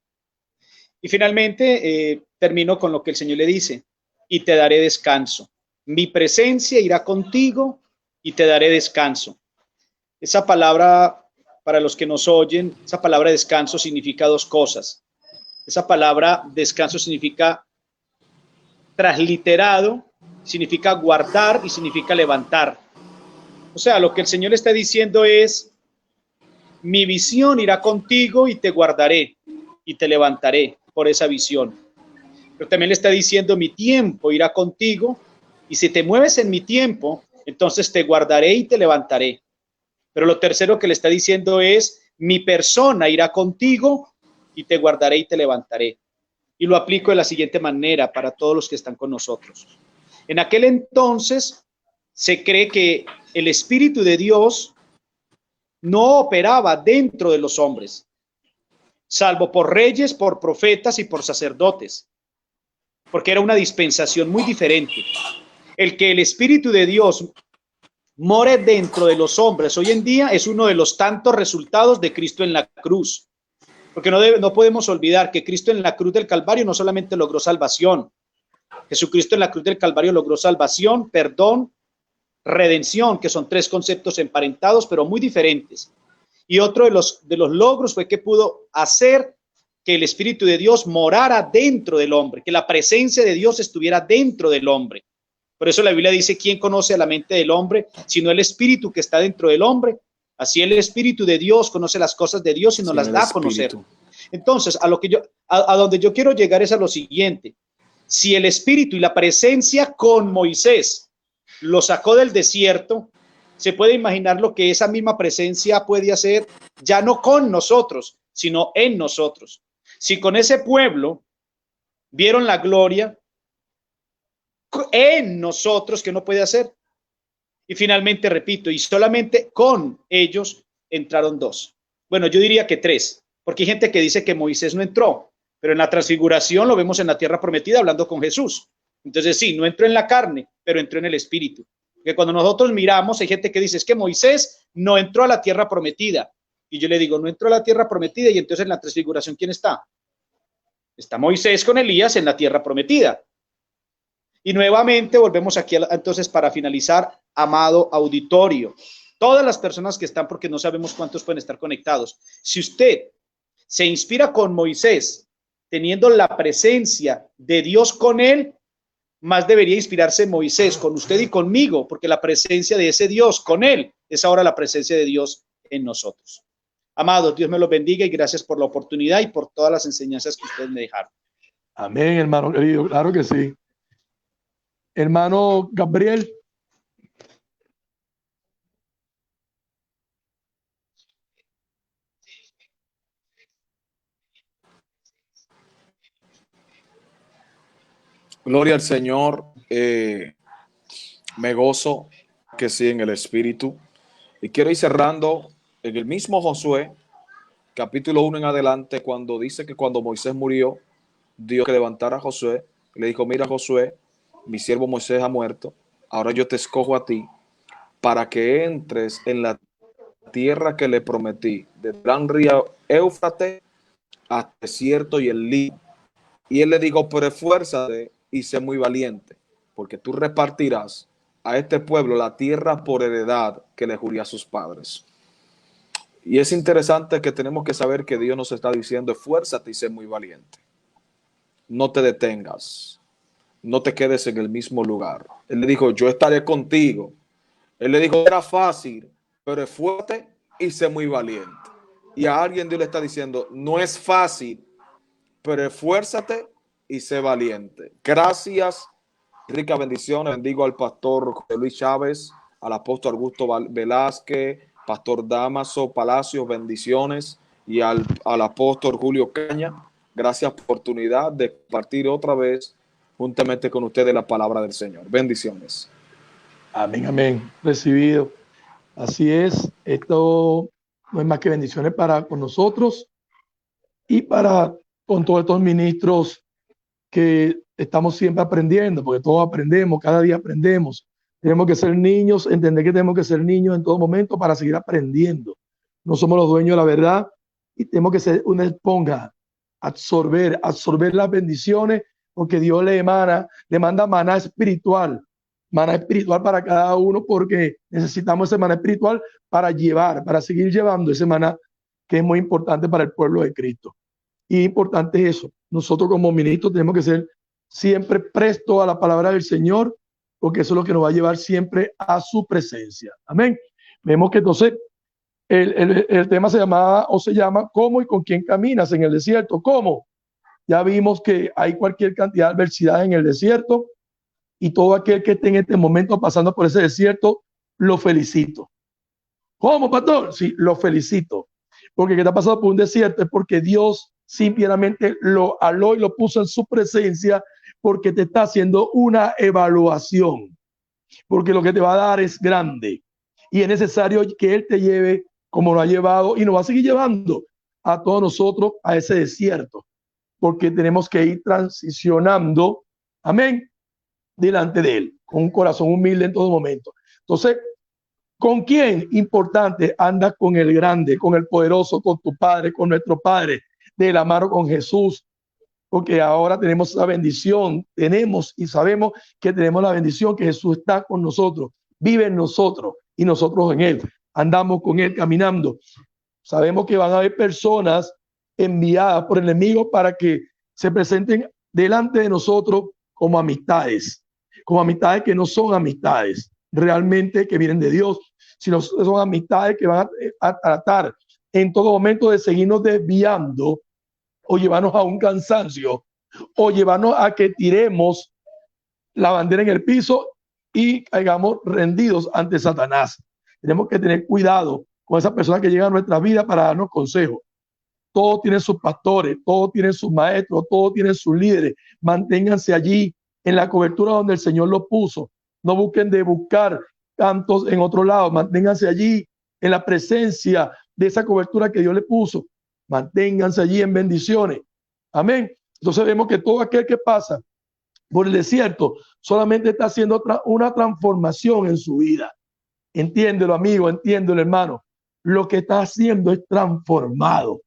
Y finalmente termino con lo que el Señor le dice, y te daré descanso. Mi presencia irá contigo y te daré descanso. Esa palabra, para los que nos oyen, esa palabra descanso significa dos cosas. Esa palabra descanso significa transliterado, significa guardar y significa levantar. O sea, lo que el Señor está diciendo es, mi visión irá contigo y te guardaré y te levantaré por esa visión. Pero también le está diciendo, mi tiempo irá contigo y si te mueves en mi tiempo, entonces te guardaré y te levantaré. Pero lo tercero que le está diciendo es, mi persona irá contigo y te guardaré y te levantaré. Y lo aplico de la siguiente manera para todos los que están con nosotros. En aquel entonces se cree que el Espíritu de Dios no operaba dentro de los hombres, salvo por reyes, por profetas y por sacerdotes, porque era una dispensación muy diferente. El que el Espíritu de Dios more dentro de los hombres hoy en día es uno de los tantos resultados de Cristo en la cruz. Porque no podemos olvidar que Cristo en la cruz del Calvario no solamente logró salvación. Jesucristo en la cruz del Calvario logró salvación, perdón, redención, que son tres conceptos emparentados, pero muy diferentes. Y otro de los logros fue que pudo hacer que el Espíritu de Dios morara dentro del hombre, que la presencia de Dios estuviera dentro del hombre. Por eso la Biblia dice, ¿quién conoce a la mente del hombre, sino el Espíritu que está dentro del hombre? Así el Espíritu de Dios conoce las cosas de Dios y nos las da a conocer. Entonces, a donde yo quiero llegar es a lo siguiente. Si el Espíritu y la presencia con Moisés lo sacó del desierto, se puede imaginar lo que esa misma presencia puede hacer, ya no con nosotros, sino en nosotros. Si con ese pueblo vieron la gloria, en nosotros, ¿qué no puede hacer? Y finalmente, repito, y solamente con ellos entraron dos. Bueno, yo diría que tres, porque hay gente que dice que Moisés no entró, pero en la transfiguración lo vemos en la tierra prometida hablando con Jesús. Entonces sí, no entró en la carne, pero entró en el espíritu. Porque cuando nosotros miramos, hay gente que dice, es que Moisés no entró a la tierra prometida. Y yo le digo, no entró a la tierra prometida, y entonces en la transfiguración, ¿quién está? Está Moisés con Elías en la tierra prometida. Y nuevamente volvemos aquí entonces para finalizar, amado auditorio, todas las personas que están, porque no sabemos cuántos pueden estar conectados. Si usted se inspira con Moisés, teniendo la presencia de Dios con él, más debería inspirarse Moisés con usted y conmigo, porque la presencia de ese Dios con él es ahora la presencia de Dios en nosotros. Amados, Dios me los bendiga y gracias por la oportunidad y por todas las enseñanzas que ustedes me dejaron. Amén, hermano querido, claro que sí. Hermano Gabriel. Gloria al Señor. Me gozo que sí en el Espíritu. Y quiero ir cerrando en el mismo Josué, capítulo 1 en adelante, cuando dice que cuando Moisés murió, Dios que levantara a Josué, le dijo, mira Josué, mi siervo Moisés ha muerto, ahora yo te escojo a ti para que entres en la tierra que le prometí, del gran río Éufrates hasta el desierto y el Líbano. Y él le dijo, pero esfuérzate y sé muy valiente, porque tú repartirás a este pueblo la tierra por heredad que le juró a sus padres. Y es interesante que tenemos que saber que Dios nos está diciendo: esfuérzate y sé muy valiente. No te detengas. No te quedes en el mismo lugar. Él le dijo: yo estaré contigo. Él le dijo: era fácil, pero esfuérzate y sé muy valiente. Y a alguien Dios le está diciendo: no es fácil, pero esfuérzate y sé valiente. Gracias, ricas bendiciones. Bendigo al pastor José Luis Chávez, al apóstol Augusto Velázquez, pastor Damaso Palacios, bendiciones, y al apóstol Julio Caña. Gracias por la oportunidad de compartir otra vez juntamente con ustedes la palabra del Señor. Bendiciones. Amén, amén. Recibido. Así es. Esto no es más que bendiciones para con nosotros y para con todos estos ministros que estamos siempre aprendiendo, porque todos aprendemos, cada día aprendemos. Tenemos que ser niños, entender que tenemos que ser niños en todo momento para seguir aprendiendo. No somos los dueños de la verdad y tenemos que ser una esponja, absorber las bendiciones, porque Dios le manda maná espiritual para cada uno, porque necesitamos ese maná espiritual para seguir llevando ese maná que es muy importante para el pueblo de Cristo. Y importante es eso. Nosotros como ministros tenemos que ser siempre prestos a la palabra del Señor, porque eso es lo que nos va a llevar siempre a su presencia. Amén. Vemos que entonces el tema se llama ¿cómo y con quién caminas en el desierto? ¿Cómo? Ya vimos que hay cualquier cantidad de adversidad en el desierto y todo aquel que esté en este momento pasando por ese desierto, lo felicito. ¿Cómo, pastor? Sí, lo felicito. Porque que está pasando por un desierto es porque Dios simplemente lo aló y lo puso en su presencia, porque te está haciendo una evaluación, porque lo que te va a dar es grande y es necesario que Él te lleve como lo ha llevado y nos va a seguir llevando a todos nosotros a ese desierto, porque tenemos que ir transicionando, amén, delante de Él, con un corazón humilde en todo momento. Entonces, ¿con quién? Importante, anda con el grande, con el poderoso, con tu Padre, con nuestro Padre, de la mano con Jesús, porque ahora tenemos esa bendición, tenemos y sabemos que tenemos la bendición que Jesús está con nosotros, vive en nosotros y nosotros en Él, andamos con Él caminando. Sabemos que van a haber personas enviadas por el enemigo para que se presenten delante de nosotros como amistades que no son amistades realmente que vienen de Dios, sino son amistades que van a tratar en todo momento de seguirnos desviando o llevarnos a un cansancio o llevarnos a que tiremos la bandera en el piso y caigamos rendidos ante Satanás. Tenemos que tener cuidado con esas personas que llegan a nuestra vida para darnos consejos. Todos tienen sus pastores, todos tienen sus maestros, todos tienen sus líderes. Manténganse allí en la cobertura donde el Señor los puso. No busquen de buscar cantos en otro lado. Manténganse allí en la presencia de esa cobertura que Dios le puso. Manténganse allí en bendiciones. Amén. Entonces vemos que todo aquel que pasa por el desierto solamente está haciendo una transformación en su vida. Entiéndelo, amigo, entiéndelo, hermano. Lo que está haciendo es transformado.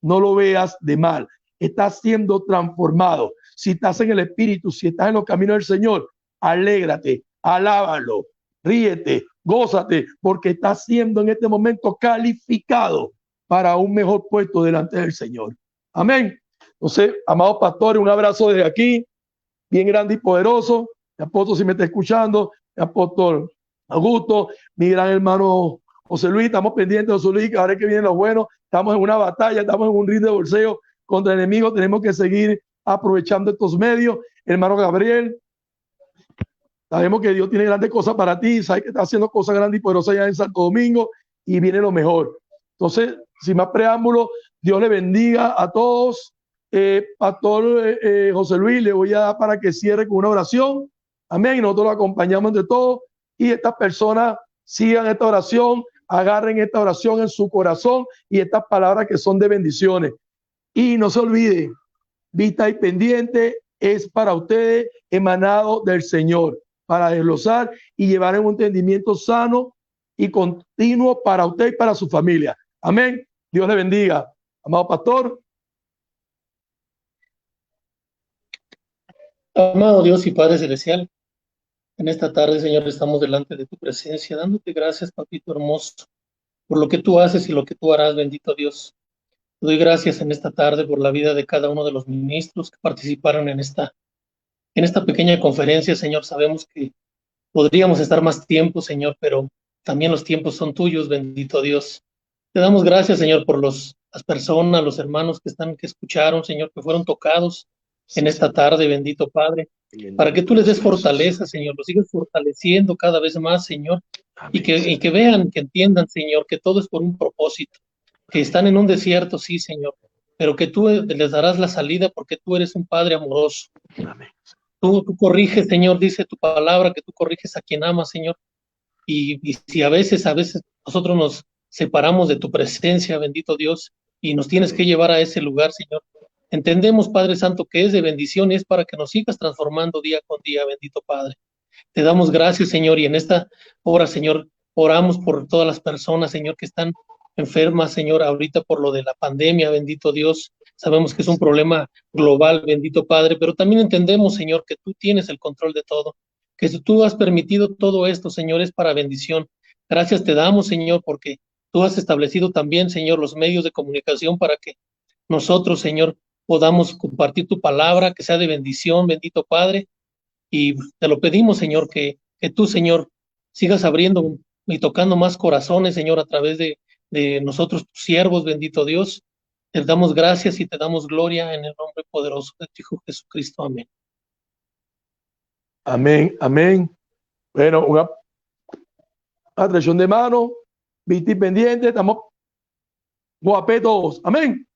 No lo veas de mal. Estás siendo transformado. Si estás en el Espíritu, si estás en los caminos del Señor, alégrate, alábalo, ríete, gózate, porque estás siendo en este momento calificado para un mejor puesto delante del Señor. Amén. Entonces, amados pastores, un abrazo desde aquí, bien grande y poderoso. Mi apóstol, si me está escuchando, mi apóstol Augusto, mi gran hermano José Luis, estamos pendientes de José Luis, que ahora es que vienen los buenos, estamos en una batalla, estamos en un ring de bolseo contra enemigos, tenemos que seguir aprovechando estos medios. Hermano Gabriel, sabemos que Dios tiene grandes cosas para ti, sabes que está haciendo cosas grandes y poderosas allá en Santo Domingo y viene lo mejor. Entonces, sin más preámbulos, Dios le bendiga a todos. Pastor José Luis, le voy a dar para que cierre con una oración. Amén. Y nosotros lo acompañamos de todo y estas personas sigan esta oración, agarren esta oración en su corazón y estas palabras que son de bendiciones. Y no se olvide, vista y pendiente es para ustedes emanado del Señor, para desglosar y llevar en un entendimiento sano y continuo para usted y para su familia. Amén. Dios le bendiga. Amado pastor. Amado Dios y Padre Celestial, En esta tarde, Señor, estamos delante de tu presencia, dándote gracias, papito hermoso, por lo que tú haces y lo que tú harás, bendito Dios. Te doy gracias en esta tarde por la vida de cada uno de los ministros que participaron en esta pequeña conferencia, Señor. Sabemos que podríamos estar más tiempo, Señor, pero también los tiempos son tuyos, bendito Dios. Te damos gracias, Señor, por las personas, los hermanos que escucharon, Señor, que fueron tocados en esta tarde, bendito Padre, para que tú les des fortaleza, Señor, los sigas fortaleciendo cada vez más, Señor, y que vean, que entiendan, Señor, que todo es por un propósito, que están en un desierto, sí, Señor, pero que tú les darás la salida porque tú eres un Padre amoroso. Tú corriges, Señor, dice tu palabra, que tú corriges a quien ama, Señor. Y si a veces nosotros nos separamos de tu presencia, bendito Dios, y nos tienes que llevar a ese lugar, Señor. Entendemos, Padre Santo, que es de bendición y es para que nos sigas transformando día con día, bendito Padre. Te damos gracias, Señor, y en esta hora, Señor, oramos por todas las personas, Señor, que están enfermas, Señor, ahorita por lo de la pandemia, bendito Dios. Sabemos que es un problema global, bendito Padre, pero también entendemos, Señor, que tú tienes el control de todo, que si tú has permitido todo esto, Señor, es para bendición. Gracias te damos, Señor, porque tú has establecido también, Señor, los medios de comunicación para que nosotros, Señor, podamos compartir tu palabra, que sea de bendición, bendito Padre. Y te lo pedimos, Señor, que tú, Señor, sigas abriendo y tocando más corazones, Señor, a través de nosotros, tus siervos, bendito Dios. Te damos gracias y te damos gloria en el nombre poderoso de tu Hijo Jesucristo. Amén. Amén, amén. Bueno, una atracción de mano, vista y pendiente, estamos guapetos. Amén.